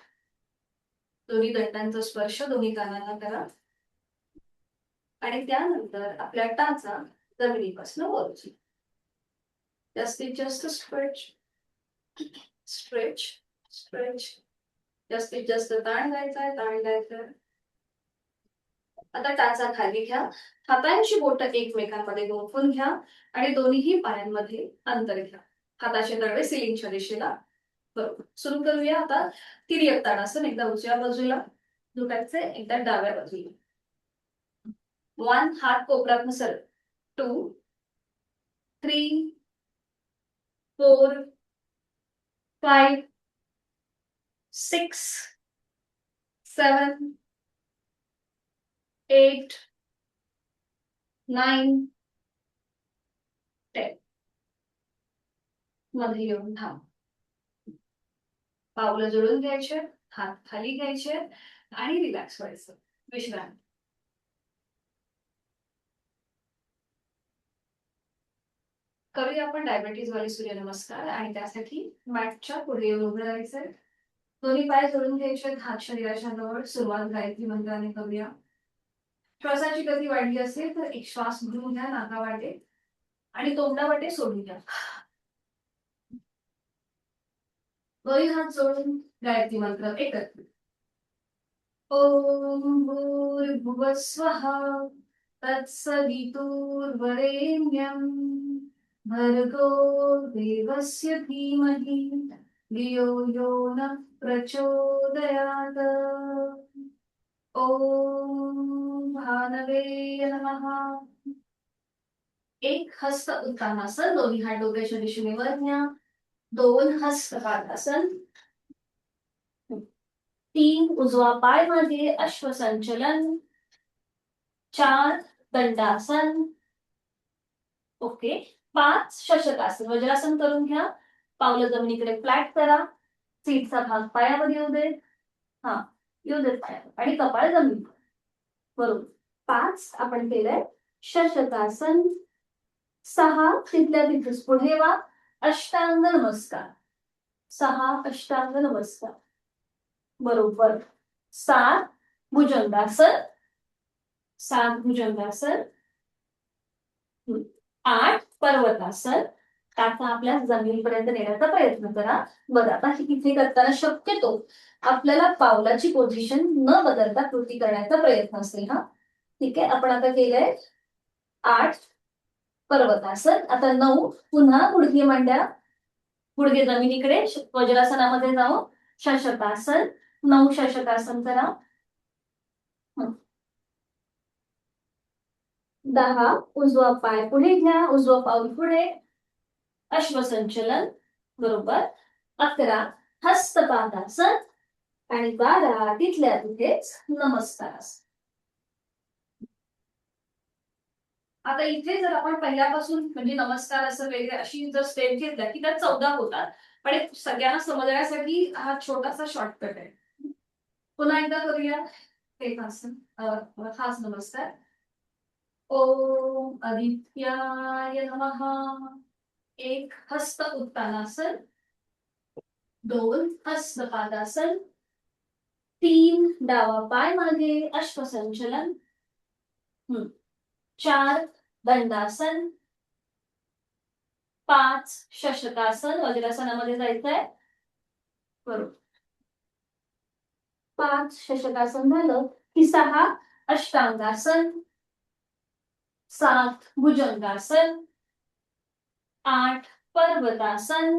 दोन्ही दंडांचा स्पर्श दोन्ही कानांना करा आणि त्यानंतर आपल्या टाचा जमिनीपासून वर उचला. जास्तीत जास्त स्ट्रेच, स्ट्रेच, स्ट्रेच. जास्तीत जास्त ताण द्यायचा, ताण द्यायचा. आता टाचा खाली घ्या. हातांची बोटं एकमेकांमध्ये गुंफून घ्या आणि दोन्ही पायांमध्ये अंतर घ्या. हाताचे तळवे सिलिंगच्या दिशेला. बरोबर. सुरू करूया आता तिर्यक ताडासन. एकदा उजव्या बाजूला झुकायचे, एकदा डाव्या बाजूला. 1 हात कोपरात सरळ. 2 3 4 5 6 7 8 9 10 मध्ये येऊन थांब. पावलं जोडून घ्यायचे, हात खाली घ्यायचे आणि रिलॅक्स व्हायचं. विश्रांती. करूया आपण डायबिटीज वाले सूर्यनमस्कार. आणि त्यासाठी मॅटच्या पुढे येऊन उभं राहायचंय. दोन्ही पाय जोडून घ्यायचे, हात शरीराच्या जवळ. सुरुवात गायत्री मंत्राने करूया. श्वासाची गती वाढली असेल तर एक श्वास घेऊन घ्या नाकावाटे आणि तोंडावाटे सोडून घ्या. दोन्ही हात जोडून गायत्री मंत्र एकत्र. ओम भूर्भुवः स्वः तत्सवितुर्वरेण्यं भर्गो देवस्य धीमहि धियो यो नः प्रचोदयात्. ओम भानवे नमः. एक हस्त उत्तानासन, दोन्ही हात डोक्याच्या दिशेने वर न्या. 2 हस्त पादासन. 3 उजवा पाय मागे अश्वसंचलन. 4 दंडासन. ओके. 5 शशकासन. वज्रासन करून घ्या. पावलं जमिनीकडे फ्लॅट करा. सीटचा भाग पायावर येऊ दे. हा, येऊ देत पायावर आणि कपाळ जमिनीवर. बरोबर. 5 आपण केलंय शशकासन. 6 तिथल्या तिथेच पुढे वा. अष्टांग नमस्कार. 6 अष्टांग नमस्कार. बरोबर. 7 भुजंगासन. 7 भुजंगासन. 8 पर्वतासन. टाचा आपल्या जमिनीपर्यंत नेण्याचा प्रयत्न करा. बघा, आता इथे करताना शक्यतो आपल्याला पावलाची पोझिशन न बदलता कृती करण्याचा प्रयत्न असेल. हा, ठीक आहे. आपण आता केलंय 8 पर्वतासन. आता 9 पुन्हा गुडघे मांड्या. गुडघे जमिनीकडे वज्रासनामध्ये जाऊन शशकासन. 9 शशकासन करा. 10 उजवा पाय पुढे घ्या, उजवा पाऊल पुढे. अश्वसंचलन. बरोबर. 11 हस्तपादासन. आणि 12 तिथल्या तिथेच नमस्कारासन. आता इथे जर आपण पहिल्यापासून म्हणजे नमस्कार असं वेगळे अशी जर स्टेप घेतल्या की त्या 14 होतात. पण सगळ्यांना समजण्यासाठी हा छोटासा शॉर्टकट आहे. पुन्हा एकदा करूया. एक आसन, खास नमस्कार. ओम आदित्याय नमः. 1 हस्त उत्तानासन. 2 हस्त पादासन. 3 डावा पाय मागे अश्वसंचलन. 4 दंडासन. 5 शशकासन. वज्रासनामध्ये जायचंय. बरोबर. 5 शशकासन झालं की 6 अष्टांगासन. 7 भुजंगासन. 8 पर्वतासन.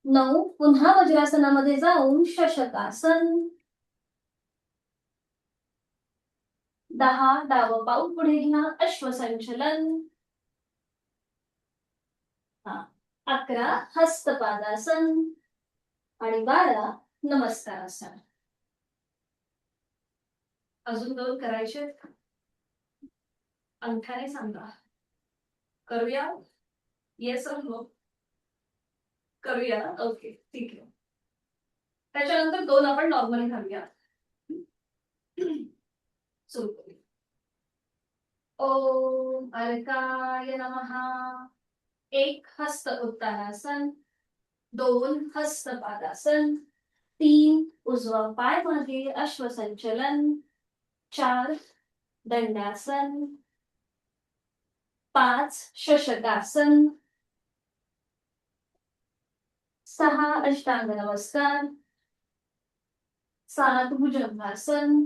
9 पुन्हा वज्रासनामध्ये जाऊन शशकासन. 10 डावं पाऊल पुढे घ्या अश्वसंचलन. 11 हस्तपादासन. आणि 12 नमस्कारासन. अजून 2 करायचे. अंगठ्याने सांगा. करूया. येस और नो. करूया. ओके, ठीक आहे. त्याच्यानंतर 2 आपण नॉर्मली घालूया. सुरू करूया. ओम अर्काय नमः. 1 हस्त उत्तानासन. 2 हस्त पादासन. 3 उजवा पाय मागे अश्वसंचलन. 4 दंडासन. 5 शशकासन. 6 अष्टांग नमस्कार. 7 भुजंगासन.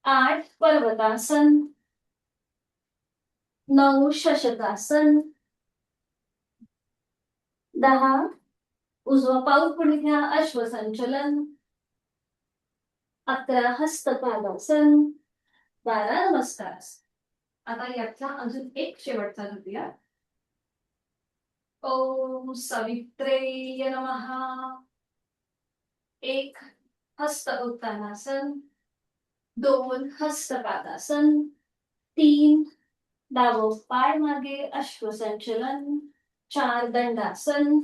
8 पर्वतासन. 9 शशकासन. 10 उजवा पाऊल पुढे घ्या अश्वसंचलन. 11 हस्तपादासन. 12 नमस्कारासन. आता यातला अजून एक शेवटचा घालूया. ओम सवित्रे नमः. एक हस्त उत्तानासन, 2 हस्तपादासन, 3 डावं पाय मागे अश्वसंचलन, 4 दंडासन,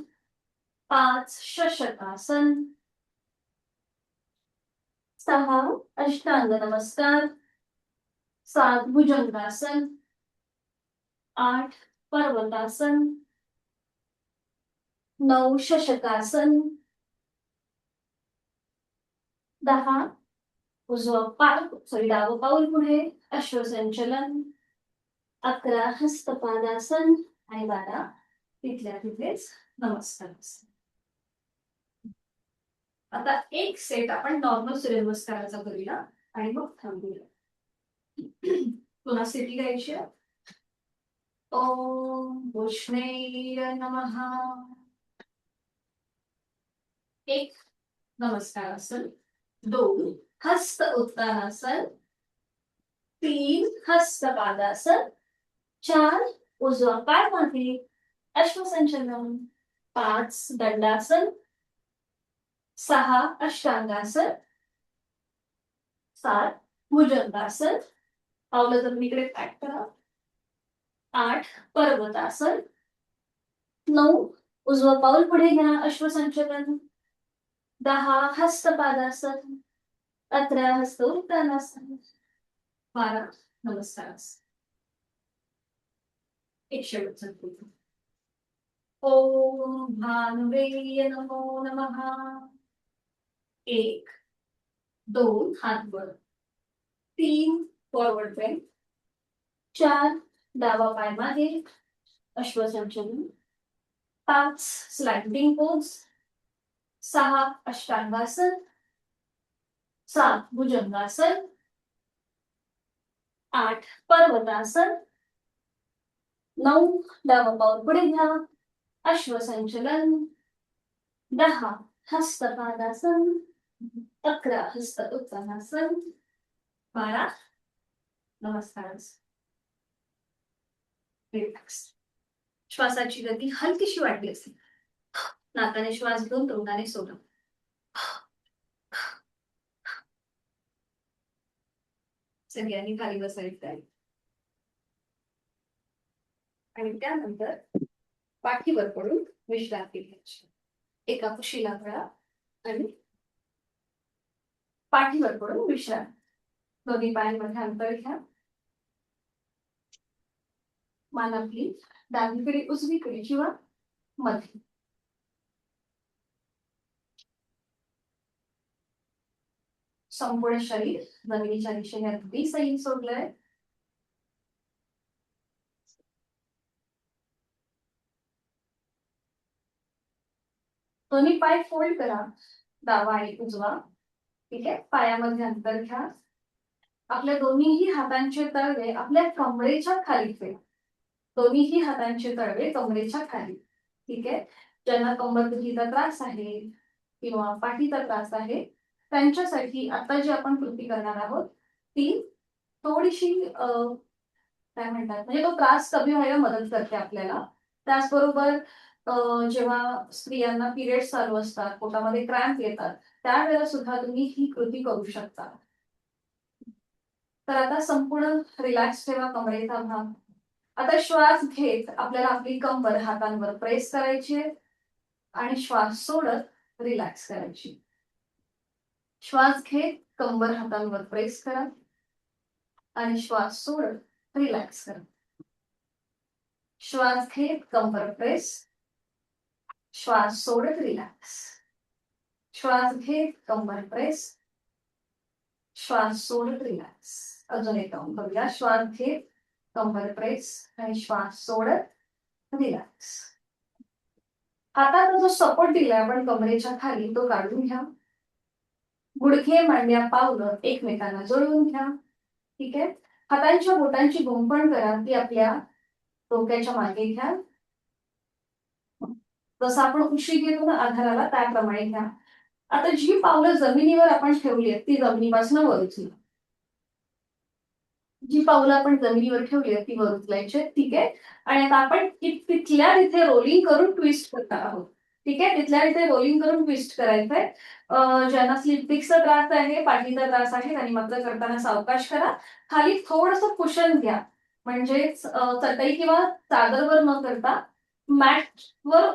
5 शशकासन, 6 अष्टांग नमस्कार, 7 भुजंगासन, 8 पर्वतासन, 9 शशकासन, 10 डावं पाऊल पुढे अश्वसंचलन, 11 हस्तपादासन आणि 12 तिथल्या तिथेच नमस्कार. आता एक सेट आपण नॉर्मल सूर्यनमस्काराचा करूया आणि मग थांबूया. पुन्हा स्थिती घ्यायची. ओम उष्णेय नमः. एक नमस्कारासन, 2 हस्त उत्तानासन, 3 हस्तपादासन, 4 उजवा पाय मागे अश्वसंचलन, 5 दंडासन, 6 अष्टांगासन, 7 भुजंगासन, पावलं जमिनीकडे पॅक करा, 8 पर्वतासन, 9 उजवं पाऊल पुढे घ्या अश्वसंचलन, 10 हस्तपादासन, 11 हस्त उत्तानासन, 12 नमस्कारासन. एक शेवटचा कृती. ओम भानुवे नमो नमः. 1 2 हात वर, 3 फॉरवर्ड बेंड, 4 डावा पाय मागे अश्वसंचलन, 5 स्लॅटिंग पोज, 6 अष्टांगासन, 7 भुजंगासन, 8 पर्वतासन, 9 डावा पाऊल पुढे घ्या अश्वसंचलन, 10 हस्तपादासन, 11 हस्त उत्तानासन, 12 नमस्कारासन. रिलॅक्स. श्वासाची गती हलकीशी वाढली असेल. नाकाने श्वास घेऊन तोंडाने सोडा. सगळ्यांनी खाली बसायचं आणि त्यानंतर पाठीवर पडून विश्रांती घ्यायची. एका कुशीला घळा आणि पाठीवर पडून विश्रांती. दोन्ही पायांमध्ये अंतर घ्या. मान आपली डावीकडे उजवीकडे किंवा मध्ये. संपूर्ण शरीर जमिनीच्या दिशेने अगदी सैल सोडलंय. दोन्ही पाय फोल्ड करा, डावा आणि उजवा. ठीक आहे. पायामध्ये अंतर घ्या. आपल्या दोन्हीही हातांचे तळवे आपल्या कमरेच्या खाली ठेवा. दोन्हीही हातांचे तळवे कमरेच्या खाली. ठीक आहे. ज्यांना कंबरदुखीचा त्रास आहे किंवा पाठीचा त्रास आहे त्यांच्यासाठी आता जी आपण कृती करणार आहोत ती थोडीशी काय म्हणतात म्हणजे तो त्रास कमी व्हायला मदत करते आपल्याला. त्याचबरोबर जेव्हा स्त्रियांना पिरियड्स चालू असतात, पोटामध्ये क्रॅम्प येतात, त्यावेळेला सुद्धा तुम्ही ही कृती करू शकता. तर आता संपूर्ण रिलॅक्स ठेवा कमरेचा भाग. आता श्वास घेत आपल्याला आपली कंबर हातांवर प्रेस करायची आहे आणि श्वास सोडत रिलॅक्स करायची. श्वास घेत कंबर हातांवर प्रेस करा आणि श्वास सोडत रिलॅक्स करा. श्वास घेत कंबर प्रेस, श्वास सोडत रिलॅक्स. श्वास घेत कंबर प्रेस, श्वास सोडत रिलॅक्स. अजून एक राऊंड करूया. श्वास घेत कंबर प्रेस आणि श्वास सोडत रिलॅक्स. हाताचा जो सपोर्ट दिलाय आपण कमरेच्या खाली तो काढून घ्या. गुडघे मांड्या पावलं एकमेकांना जोडून घ्या. ठीक आहे. हातांच्या बोटांची गुंफण करा ती आपल्या डोक्याच्या मागे घ्या. जसं आपण उशी घेतो ना आधाराला त्याप्रमाणे घ्या. आता जी पावलं जमिनीवर आपण ठेवली आहेत ती जमिनीपासून वर उचला. जी पावलं आपण जमिनीवर ठेवली ती वर उचलायची, ठीक आहे. आणि आता आपण तिथल्या तिथे रोलिंग करून ट्विस्ट करणार आहोत. ठीक आहे, तिथल्या तिथे रोलिंग करून ट्विस्ट करायचंय. ज्यांना स्लिप डिस्कचा त्रास आहे, पाठीचा त्रास आहे, त्यांनी मात्र करताना सावकाश करा. खाली थोडंसं कुशन घ्या, म्हणजेच चटई किंवा चादरवर न करता मॅटवर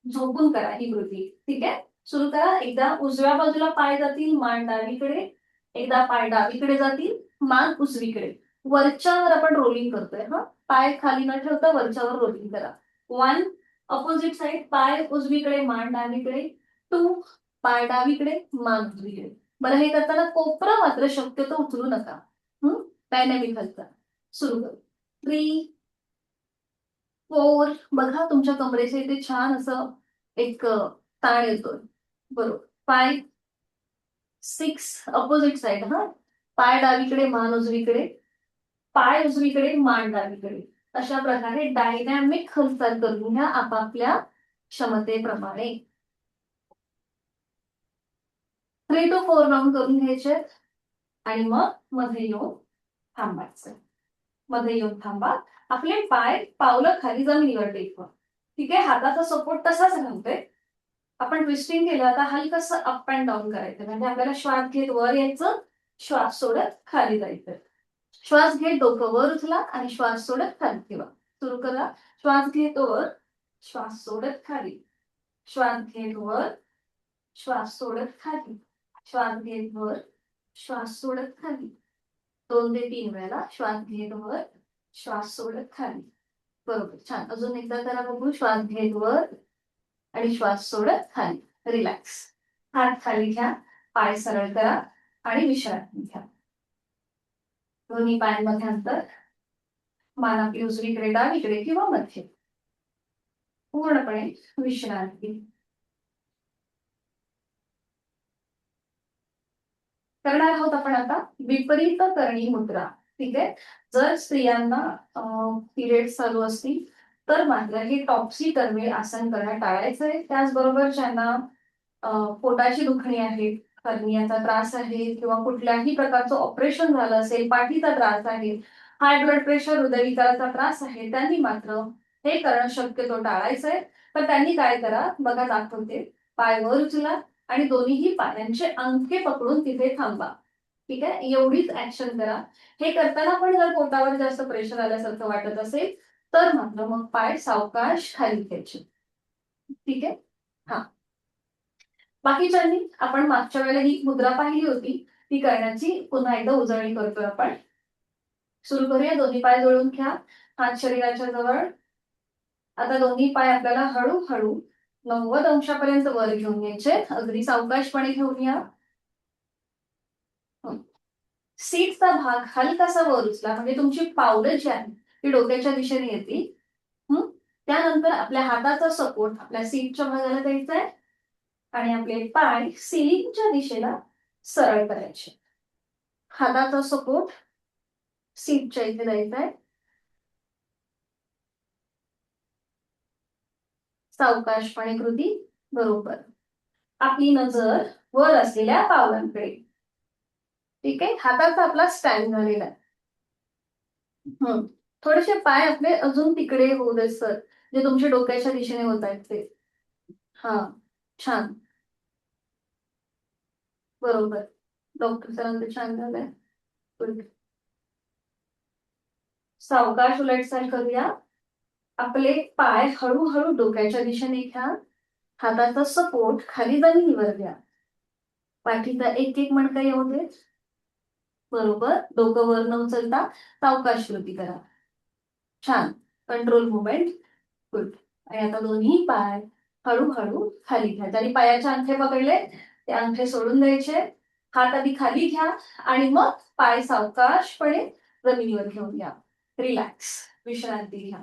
झोपून करा ही कृती. ठीक आहे, सुरू करा. एकदा उजव्या बाजूला पाय जातील, मान डावीकडे. एकदा पाय डावीकडे जातील, मान उजवीकडे. वरच्यावर आपण रोलिंग करतोय. हा, पाय खाली न ठेवता वरच्यावर रोलिंग करा. 1, अपोजिट साइड, पाय उजवीकडे, मान डावीकडे. 2, पाय डावीकडे, मान उजवीकडे. बरं, हे करताना कोपरा मात्र शक्यतो उचलू नका. डायनॅमिक हलचा. सुरू करू. 3, 4, बघा तुमच्या कमरेच्या इथे छान असं एक ताण येतोय. बरोबर. 5, 6, अपोजिट साइड. हा, पाय डावीकडे, मान उजवीकडे. पाय उजवीकडे, मान डावीकडे. अशा प्रकारे डायनॅमिक हालचाल करून घ्या आपापल्या क्षमतेप्रमाणे. 3 to 4 राऊंड करून घ्यायचे आणि मग मध्ये येऊन थांबायचं. मध्ये येऊन थांबा. आपले पाय पावलं खाली जमिनीवर टेकवा. ठीक आहे, हाताचा सपोर्ट तसाच राहतोय. आपण ट्विस्टिंग केलं, आता हलकसं अप अँड डाऊन करायचं, म्हणजे आपल्याला श्वास घेत वर यायचं, श्वास सोडत खाली जायचं. श्वास घेत डोकं वर उचला आणि श्वास सोडत खाली ठेवा. सुरू करा. श्वास घेत वर, श्वास सोडत खाली. श्वास घेत वर, श्वास सोडत खाली. श्वास घेत वर, श्वास सोडत खाली. 2 ते 3 वेळेला श्वास घेत वर, श्वास सोडत खाली. बरोबर, छान. अजून एकदा करा बघू. श्वास घेत वर आणि श्वास सोडत खाली. रिलॅक्स. हात खाली घ्या, पाय सरळ करा आणि विश्रांती घ्या. दोन्ही पायांमध्ये अंतर. मान आपली उजवीकडे, डावीकडे किंवा मध्ये. पूर्णपणे विश्रांती. करणार आहोत आपण आता विपरीत करणी मुद्रा. ठीक आहे, जर स्त्रियांना पिरियड चालू असतील तर मात्र हे टॉप्सी टर्वे आसन करणं टाळायचंय. त्याचबरोबर ज्यांना पोटाची दुखणी आहे, हर्नियाचा त्रास आहे किंवा कुठल्याही प्रकारचं ऑपरेशन झालं असेल, पाठीचा त्रास आहे, हाय ब्लड प्रेशर, हृदयविकाराचा त्रास आहे, त्यांनी मात्र हे करणं शक्यतो टाळायचंय. तर त्यांनी काय करा बघा, दाखवते. पाय वर उचला आणि दोन्हीही पायांचे अंगठे पकडून तिथे थांबा. ठीक आहे, एवढीच ऍक्शन करा. हे करताना पण जर पोटावर जास्त प्रेशर आल्यासारखं वाटत असेल तर मात्र मग पाय सावकाश खाली घ्यायचे. ठीक आहे. हा, बाकीच्यांनी आपण मागच्या वेळेला ही मुद्रा पाहिली होती, ती करण्याची पुन्हा एकदा उजळणी करतोय आपण. सुरू करूया. दोन्ही पाय जोडून घ्या, हात शरीराच्या जवळ. आता दोन्ही पाय आपल्याला हळूहळू 90 अंशापर्यंत वर घेऊन यायचे. अगदी सावकाशपणे घेऊन या. सीटचा भाग हलकासा वर उचला, म्हणजे तुमची पावलं जी आहेत ती डोक्याच्या दिशेने येतील. त्यानंतर आपल्या हाताचा सपोर्ट आपल्या सीटच्या भागाला द्यायचा आहे आणि आपले पाय सिलिंगच्या दिशेला सरळ करायचे. हाताचा सपोर्ट सीटच्या इथे द्यायचा आहे. सावकाशपणे कृती. बरोबर. आपली नजर वर असलेल्या पावलांकडे. ठीक आहे, हाताचा आपला स्टँड झालेला आहे. थोडेसे पाय आपले अजून तिकडे होऊ दे सर, जे तुमच्या डोक्याच्या दिशेने होत आहेत ते. हा, छान. बरोबर, डॉक्टर छान झालंय. सावकाश उलटसाल करूया. आपले पाय हळूहळू डोक्याच्या दिशेने घ्या. हाताचा सपोर्ट खाली जमिनीवर द्या. पाठीचा एक एक मणका येऊ दे. बरोबर, डोकं वर न उचलता सावकाश कृती करा. छान, कंट्रोल मुवमेंट. गुड. आणि आता दोन्ही पाय हळूहळू खाली घ्या. ज्यांनी पायाचे अंगठे पकडले ते अंगठे सोडून द्यायचे. हात आधी खाली घ्या आणि मग पाय सावकाशपणे जमिनीवर घेऊन घ्या. रिलॅक्स, विश्रांती घ्या.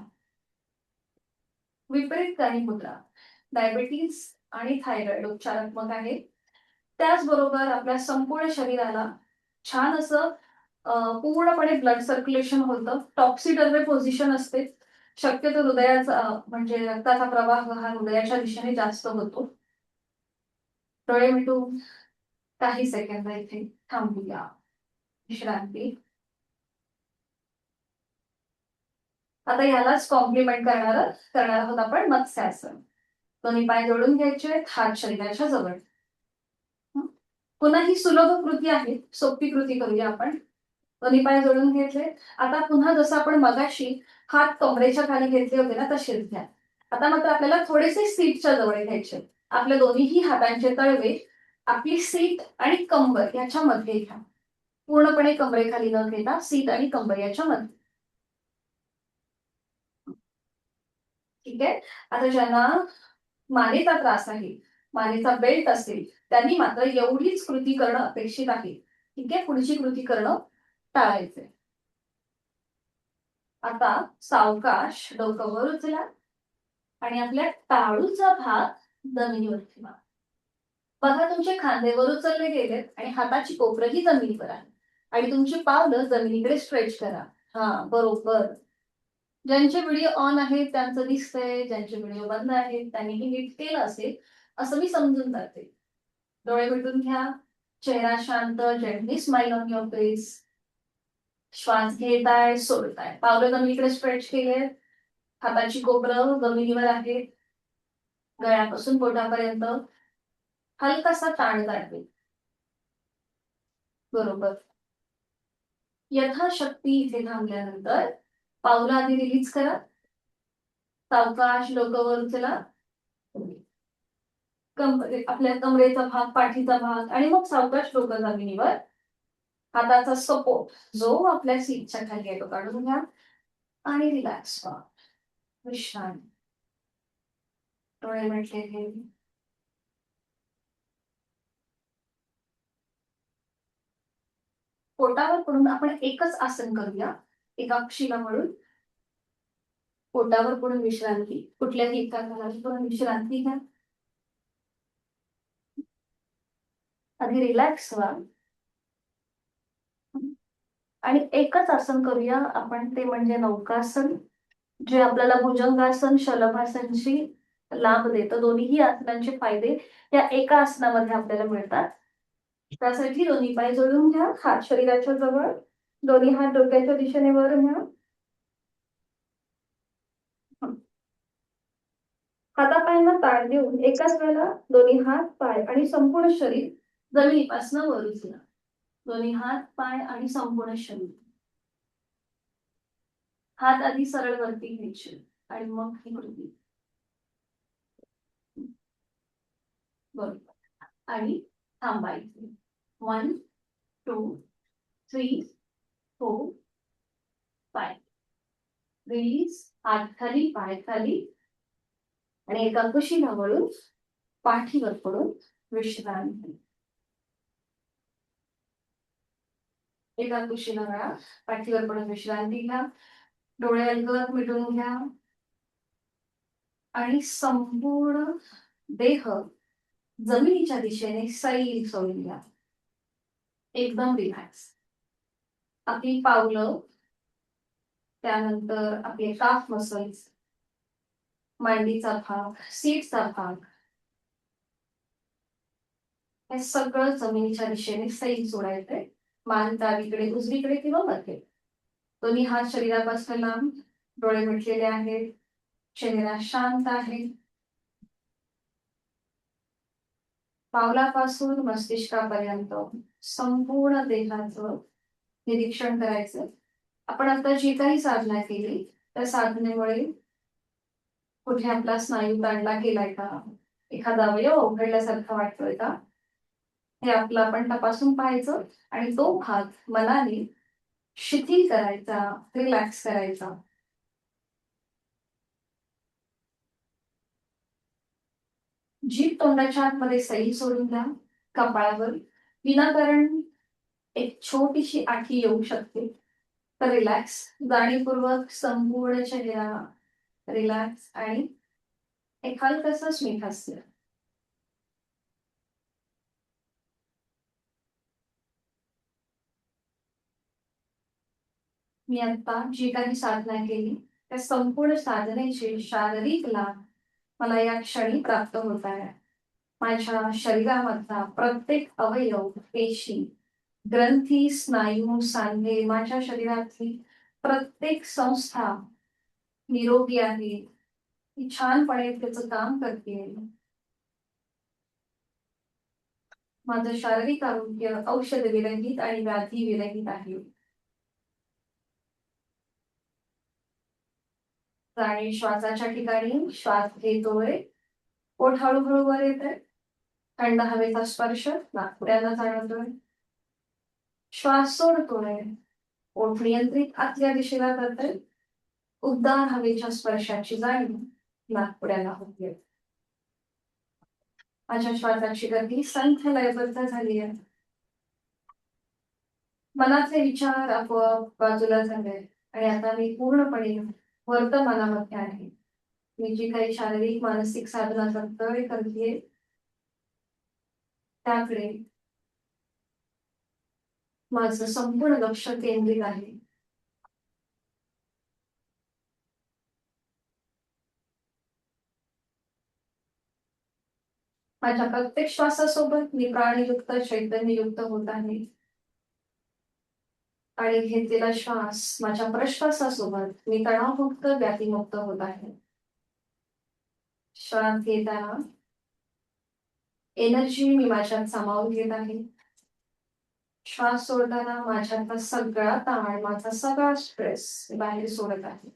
विपरीत करणी मुद्रा डायबिटीज आणि थायरॉइड उपचारात्मक आहे. त्याचबरोबर आपल्या संपूर्ण शरीराला छान असं पूर्णपणे ब्लड सर्क्युलेशन होतं. टॉप्सी टर्वे पोझिशन असते. शक्यतो हृदयाचा म्हणजे रक्ताचा प्रवाह हा हृदयाच्या दिशेने जास्त होतो. डोळे मिटून काही सेकंद इथे थांबूया. विश्रांती. आता यालाच कॉम्प्लिमेंट करणार आहोत आपण मत्स्यासन. दोन्ही पाय जोडून घ्यायचे, हात शरीराच्या जवळ. पुन्हा ही सुलभ कृती आहे, सोपी कृती करूया आपण. दोन्ही पाय जोडून घेतले. आता पुन्हा जसं आपण मगाशी हात कमरेच्या खाली घेतले होते ना, तसेच घ्या. आता मात्र आपल्याला थोडेसे सीटच्या जवळ घ्यायचे. आपल्या दोन्हीही हातांचे तळवे आपली सीट आणि कंबर याच्यामध्ये घ्या. पूर्णपणे कमरेखाली न घेता सीट आणि कंबर याच्या मध्ये. ठीक आहे. आता ज्यांना मानेचा त्रास आहे, मानेचा बेल्ट असेल, त्यांनी मात्र एवढीच कृती करणं अपेक्षित आहे. ठीक आहे. पुढची कृती करणं टाळायचे. आता सावकाश डोकं वर उचला आणि आपल्या टाळूचा भाग जमिनीवर ठेवा. बघा तुमचे खांदे वर उचलले गेलेत आणि हाताची कोपरही जमिनीवर आहे आणि तुमची पावलं जमिनीकडे स्ट्रेच करा. हा, बरोबर. ज्यांचे व्हिडिओ ऑन आहेत त्यांचं दिसतंय, ज्यांचे व्हिडिओ बंद आहेत त्यांनी नीट केलं असेल असं मी समजून जाते. डोळे मिटून घ्या, चेहरा शांत, gently smile on your face. श्वास घेताय, सोडताय, पावलं जमिनीकडे स्ट्रेच केले, हाताची कोपरं जमिनीवर आहे, गळ्यापासून पोटापर्यंत हलकासा ताण जाणवेल. बरोबर. यथाशक्ती इथे थांबल्यानंतर पावलं आधी रिलीज करा. सावकाश डोकं वर उचला. आपल्या कमरेचा भाग, पाठीचा भाग आणि मग सावकाश डोकं जमिनीवर. हाताचा सपोर्ट जो आपल्या सीटच्या खाली आहे तो काढून घ्या आणि रिलॅक्स व्हा. विश्रांती. डोळे मिटलेले. पोटावर पडून आपण एकच आसन करूया, एका कक्षीला म्हणून. पोटावर पडून विश्रांती, कुठल्याही एका भागावर पडून विश्रांती घ्या. आधी रिलॅक्स व्हा आणि एकच आसन करूया आपण, ते म्हणजे नौकासन, जे आपल्याला भुजंगासन शलभासनशी लाभ देतं. दोन्हीही आसनांचे फायदे या एका आसनामध्ये आपल्याला मिळतात. त्यासाठी दोन्ही पाय जोडून घ्या, हात शरीराच्या जवळ, दोन्ही हात डोक्याच्या दिशेने वर घ्या. हातापायांना ताण देऊन एकाच वेळेला दोन्ही हात, पाय आणि संपूर्ण शरीर जमिनीपासून वर उचला. दोन्ही हात, पाय आणि संपूर्ण शरीर. हात आधी सरळ वरती घ्यायचे आणि मग ही कृती. बरोबर. आणि थांबायचे. 1 2 3 4 5. रिलीज. हात खाली, पाय खाली आणि एका कुशीला वळून पाठीवर पडून विश्रांती. एका कुशीला वळा, पाठीवर पडून विश्रांती घ्या. डोळे अलगद मिटून घ्या आणि संपूर्ण देह जमिनीच्या दिशेने सैल सोडून घ्या. एकदम रिलॅक्स. आपली पावलं, त्यानंतर आपले काफ मसल्स, मांडीचा भाग, सीटचा भाग, हे सगळं जमिनीच्या दिशेने सैल सोडायचंय. मान डावीकडे, उजवीकडे किंवा मध्ये. दोन्ही हात शरीरापासून लांब, डोळे मिटलेले आहेत, चेहरा शांत आहे. पावलापासून मस्तिष्कापर्यंत संपूर्ण देहाचं निरीक्षण करायचं. आपण आता जी काही साधना केली त्या साधनेमुळे कुठे आपला स्नायू ताणला गेलाय का, एखादा अवयव अवघडल्यासारखा वाटतोय का, हे आपलं आपण तपासून पाहायचं आणि तो भाग मनाने शिथिल करायचा, रिलॅक्स करायचा. जीभ तोंडाच्या आतमध्ये सैल सोडून द्या. कपाळावर विनाकारण एक छोटीशी आठी येऊ शकते, तर रिलॅक्स. जाणीवपूर्वक संपूर्ण चेहरा रिलॅक्स आणि एक हलकसं स्मित हास्य. मी आता जी काही साधना केली त्या संपूर्ण साधनेचे शारीरिक लाभ मला या क्षणी प्राप्त होत आहे. माझ्या शरीरामधला प्रत्येक अवयव, पेशी, ग्रंथी, स्नायू, सांधे, माझ्या शरीरातली प्रत्येक संस्था निरोगी आहे, ती छानपणे त्याचं काम करते. माझं शारीरिक आरोग्य औषध विरहित आणि व्याधी विरहित आहे. आणि श्वासाच्या ठिकाणी श्वास घेतोय, पोट हळूहळू वर येतंय, थंड हवेचा स्पर्श नाकपुड्याला जाणवतोय. श्वास सोडतोय, पोट नियंत्रित आतल्या दिशेला करतोय. उबदार हवेच्या स्पर्शाची जाणीव नाकपुड्याला होते. माझ्या श्वासाची गती संथ लयबद्ध झाली आहे. मनाचे विचार आपोआप बाजूला झाले आणि आता मी पूर्णपणे वर्तमानामध्ये आहे. मी जी काही शारीरिक मानसिक साधना करते त्याकडे माझं संपूर्ण लक्ष केंद्रित आहे. माझ्या प्रत्येक श्वासासोबत मी प्राणयुक्त चैतन्ययुक्त होत आहे. आणि घेतलेला श्वास माझ्या प्रश्वासासोबत मी तणावमुक्त व्याधीमुक्त होत आहे. श्वास घेताना एनर्जी मी माझ्यात सामावून घेत आहे. श्वास सोडताना माझ्यातला सगळा ताण, माझा सगळा स्ट्रेस बाहेर सोडत आहे.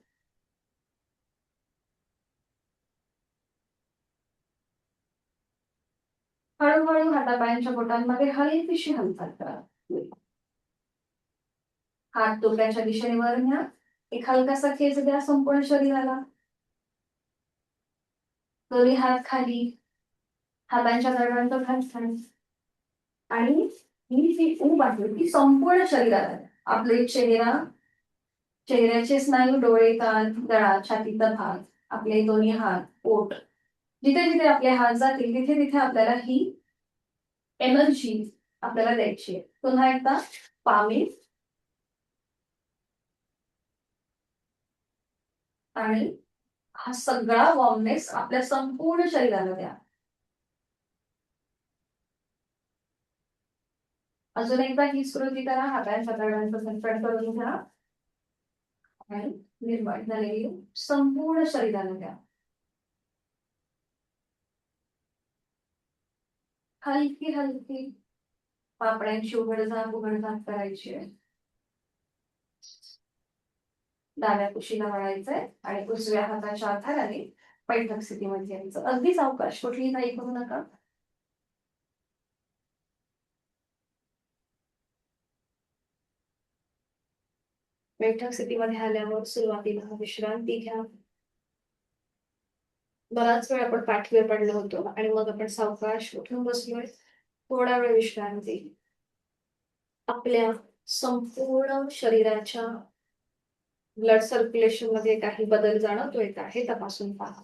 हळूहळू हातापायांच्या बोटांमध्ये हलकीशी हालचाल करा. हात डोक्याच्या दिशेने वर न्या. एक हलकासा खेच द्या संपूर्ण शरीराला. दोन्ही हात खाली, हातांच्या दरम्यान घालताना. आणि ही जी ऊब आहे ती संपूर्ण शरीराला. आपले चेहऱ्याचे स्नायू, डोळे, कान, गळा, छातीचा भाग, आपले दोन्ही हात, पोट, जिथे जिथे आपले हात जातील तिथे तिथे आपल्याला ही एनर्जी आपल्याला द्यायची आहे. पुन्हा एकदा पामी आणि हा सगळा वॉर्मनेस आपल्या संपूर्ण शरीराला द्या. अजून एकदा ही स्कृती करा. हातांच्या तळव्यांचं संचलन करून घ्या आणि निर्माण झालेली संपूर्ण शरीराला द्या. हलकी हलकी पापड्यांची उघडझाप करायची आहे. डाव्या कुशीला वळायचंय आणि उजव्या हाताच्या आधाराने बैठक स्थितीमध्ये यायचं. अगदी सावकाश, कुठलीही घाई करू नका. बैठक स्थितीमध्ये आल्यावर सुरुवातीला विश्रांती घ्या. बराच वेळ आपण पाठीवर पडलो होतो आणि मग आपण सावकाश उठून बसलोय. थोडा वेळ विश्रांती. आपल्या संपूर्ण शरीराच्या ब्लड सर्क्युलेशन मध्ये काही बदल जाणवतोय का हे तपासून पहा.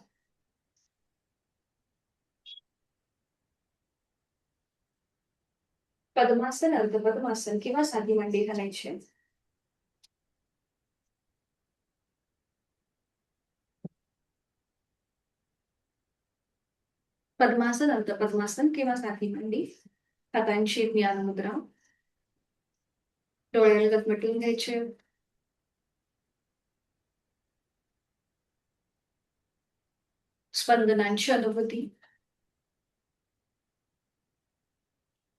पद्मासन, अर्धपद्मासन किंवा साधी मांडी घालायची. पद्मासन, अर्धपद्मासन किंवा साधी मांडी. हातांची ज्ञान मुद्रा. डोळे अलगद मिटून घ्यायचे. स्पंदनांची अनुभूती.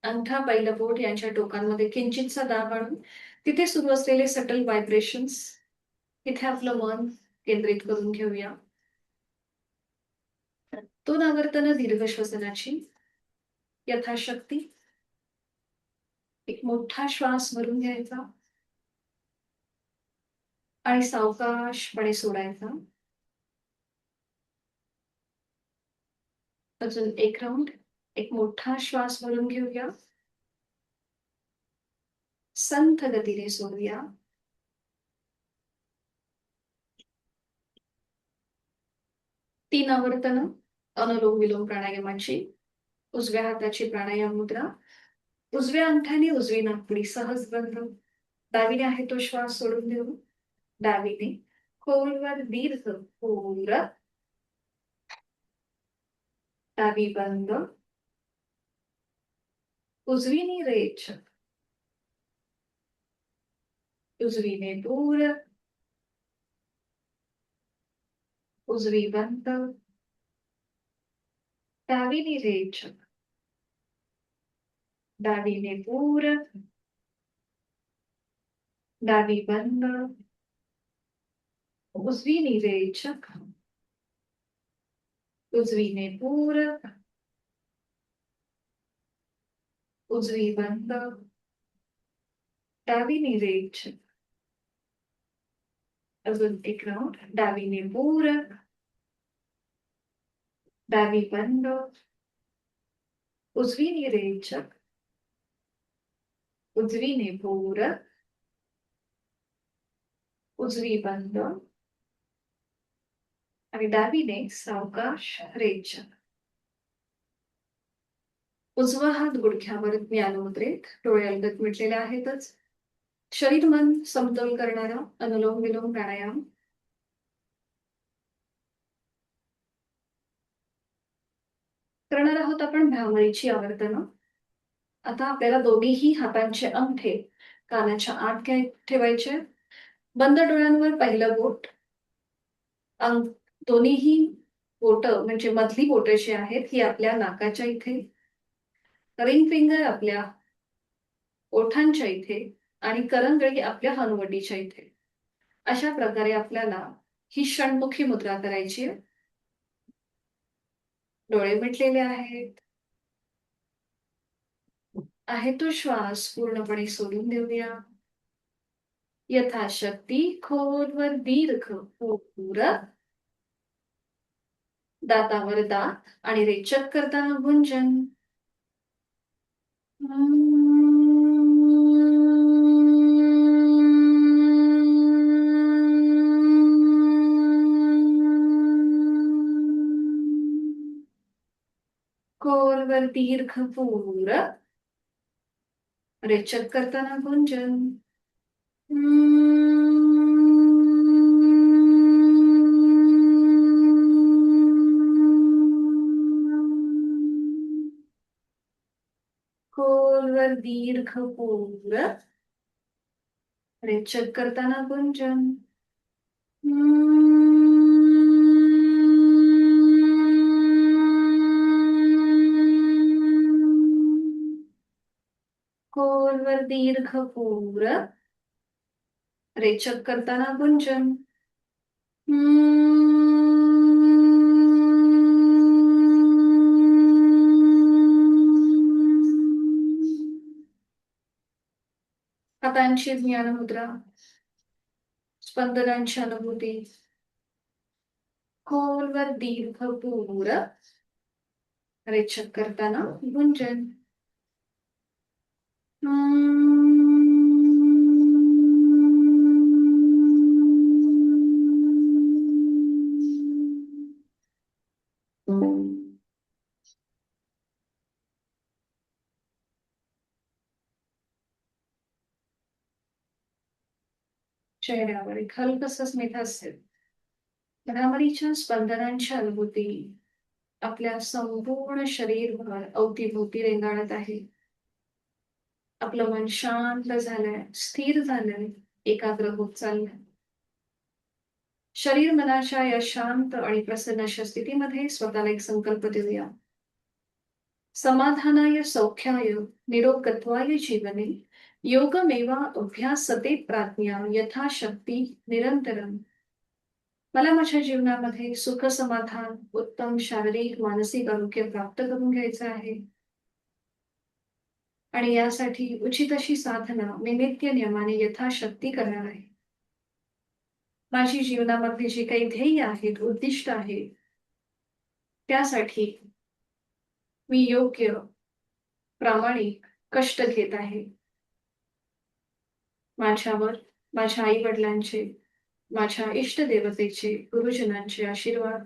अंगठा, बैलबोट यांच्या टोकांमध्ये किंचितसा दाब आणून तिथे सुरू असलेले सटल व्हायब्रेशन्स तिथे आपलं मन केंद्रित करून घेऊया. दोन आवर्तन दीर्घ श्वसनाची. यथाशक्ती एक मोठा श्वास भरून घ्यायचा आणि सावकाशपणे सोडायचा. अजून एक राऊंड. एक मोठा श्वास भरून घेऊया, संथ गतीने सोडूया. तीन आवर्तन अनुलोम विलोम प्राणायामाची. उजव्या हाताची प्राणायाम मुद्रा. उजव्या अंगठ्याने उजवी नाकपुडी सहज बंद. डावीने आहे तो श्वास सोडून देऊ. डावीने खोलवर दीर्घ पूर. डावी बंद. उजवीने रेच. उजवीने पूर. उजवी बंद, डावीने रेचक, डावीने पूरक, डावी बंद, उजवीने रेचक, उजवीने पूरक, उजवी बंद, डावीने रेचक, अजून एक राऊंड, डावीने पूरक, डावी बंद, उजवीने रेचक, उजवीने पूरक, उजवी बंद आणि डावीने सावकाश रेचक. उजवा हात गुडघ्यावर ज्ञानमुद्रेत, डोळे अलगद मिटलेले आहेतच. शरीर मन समतोल करणारा अनुलोम विलोम प्राणायाम. करणार आहोत आपण भ्रामरीची आवर्तनं. आता आपल्याला दोन्हीही हातांचे अंगठे कानाच्या आत ठेवायचे. बंद डोळ्यांवर पहिलं बोट, दोन्हीही बोट म्हणजे मधली बोट जी आहेत ही आपल्या नाकाच्या इथे, रिंग फिंगर आपल्या ओठांच्या इथे आणि करंगळी आपल्या हनुवटीच्या इथे. अशा प्रकारे आपल्याला ही षण्मुखी मुद्रा करायची आहे. डोळे मिटलेले आहेत. आहे तो श्वास पूर्णपणे सोडून देऊया. यथाशक्ती खोलवर दीर्घ पूरक, दातावर दात आणि रेचक करताना गुंजन. खोलवर दीर्घ पूरक, रेचक करताना गुंजन. खोलवर दीर्घ पूरक, रेचक करताना गुंजन. खोलवर दीर्घ पूरक, रेचक करताना गुंजन. हातांची ज्ञानमुद्रा, स्पंदनांची अनुभूती. खोलवर दीर्घ पूरक, रेचक करताना गुंजन. चेहऱ्यावर एक हलकसं स्मितहास्य. भ्रामरीच्या स्पंदनांची अनुभूती आपल्या संपूर्ण शरीरभर अवतीभोवती रेंगाळत आहे. आपलं मन शांत झालंय, स्थिर झालंय, एकाग्र होत चाललंय. शरीर मनाच्या या शांत आणि प्रसन्न स्थितीमध्ये स्वतःला एक संकल्प देऊया. समाधानाय सौख्याय निरोगत्वाय जीवने योगमेवा अभ्यासते प्राज्ञा यथाशक्ती निरंतरम. मला माझ्या जीवनामध्ये सुख समाधान, उत्तम शारीरिक मानसिक आरोग्य प्राप्त करून घ्यायचं आहे आणि यासाठी उचित अशी साधना मी नित्य नियमाने यथाशक्ती करणार आहे. माझी जीवनामध्ये जी काही ध्येय आहेत, उद्दिष्ट आहेत, त्यासाठी मी योग्य प्रामाणिक कष्ट घेत आहे. माझ्यावर माझ्या आई वडिलांचे, माझ्या इष्टदेवतेचे, गुरुजनांचे आशीर्वाद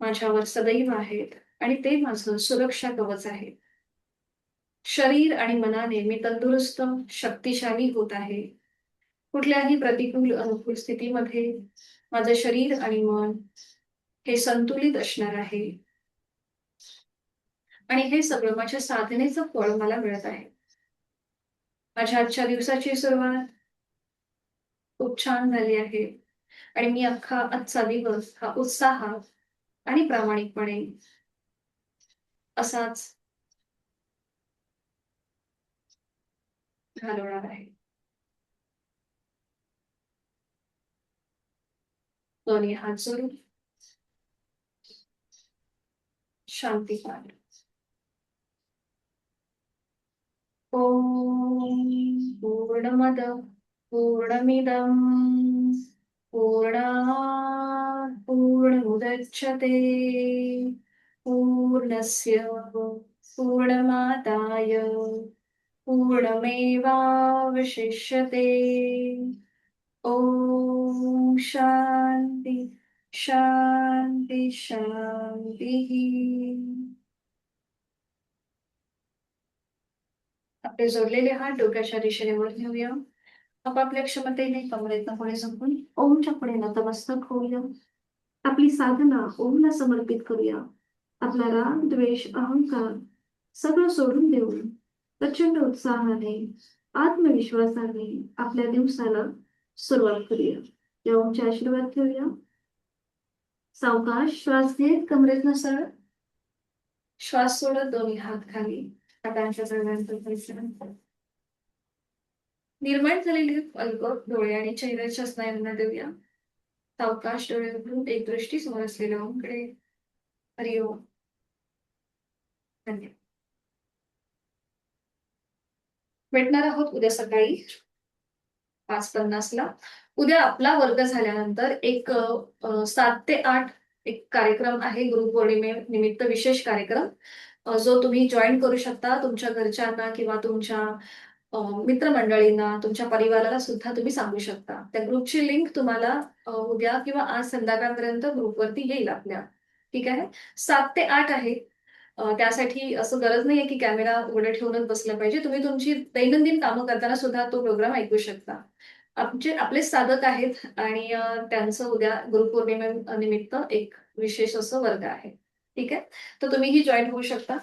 माझ्यावर सदैव आहेत आणि ते माझं सुरक्षा कवच आहे. शरीर आणि मनाने मी तंदुरुस्त, शक्तिशाली होत आहे. कुठल्याही प्रतिकूल अनुकूल स्थितीमध्ये माझं शरीर आणि मन हे संतुलित असणार आहे आणि हे सगळं माझ्या साधनेचं फळ मला मिळत आहे. माझ्या आजच्या दिवसाची सुरुवात खूप छान झाली आहे. आणि मी अख्खा आजचा दिवस हा उत्साहात आणि प्रामाणिकपणे असाच घालवणार आहे. दोन्ही हात जोडून शांती पाठ. ओम पूर्णमद पूर्णमिदं पूर्णात् पूर्णमुदच्यते पूर्णस्य पूर्णमादाय पूर्णमेवावशिष्यते. ओम शांती शांती शांती. आपले जोडलेले हात डोक्याच्या दिशेने वर घेऊया. आपापल्या क्षमतेने कमरेतनं पुढे झुकून ओमच्या पुढे नतमस्तक होऊया. आपली साधना ओमला समर्पित करूया. आपला राग द्वेष अहंकार सगळं सोडून देऊन प्रचंड उत्साहाने आत्मविश्वासाने आपल्या दिवसाला सुरुवात करूया. या ओमचे आशीर्वाद घेऊया. सावकाश श्वास घेत कमरेतनं सरळ श्वास सोडत दोन्ही हात खाली हातांच्या तळव्यांवर परिसरात निर्माण झालेली अलगद डोळे आणि चेहऱ्याच्या स्नायूंना देऊया. सावकाश डोळे उघडून एक दृष्टी समोर असलेल्या ओमकडे. हरिओम. धन्यवाद. भेटणार आहोत उद्या सकाळी 5:50ला. उद्या आपला वर्ग झाल्यानंतर एक 7 ते 8 एक कार्यक्रम आहे गुरुपौर्णिमेनिमित्त विशेष कार्यक्रम, जो तुम्ही जॉईन करू शकता. तुमच्या घरच्यांना किंवा तुमच्या मित्रमंडळींना, तुमच्या परिवाराला सुद्धा तुम्ही सांगू शकता. त्या ग्रुपची लिंक तुम्हाला उद्या किंवा आज संध्याकाळपर्यंत ग्रुपवरती येईल आपल्या. ठीक आहे. 7 ते 8 आहे. त्यासाठी असं गरज नाहीये की कॅमेरा उघडं ठेवूनच बसलं पाहिजे. तुम्ही तुमची दैनंदिन कामं करताना सुद्धा तो प्रोग्राम ऐकू शकता. आपले साधक आहेत आणि त्यांचं उद्या गुरुपौर्णिमेनिमित्त एक विशेष असं वर्ग आहे. ठीक आहे. तर तुम्हीही जॉईन होऊ शकता.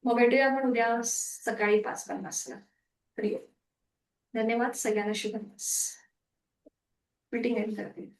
मग भेटूया आपण उद्या सकाळी 5:50ला. हरिओम. धन्यवाद. सगळ्यांना शुभ दिवस. मीटिंग एंड करते.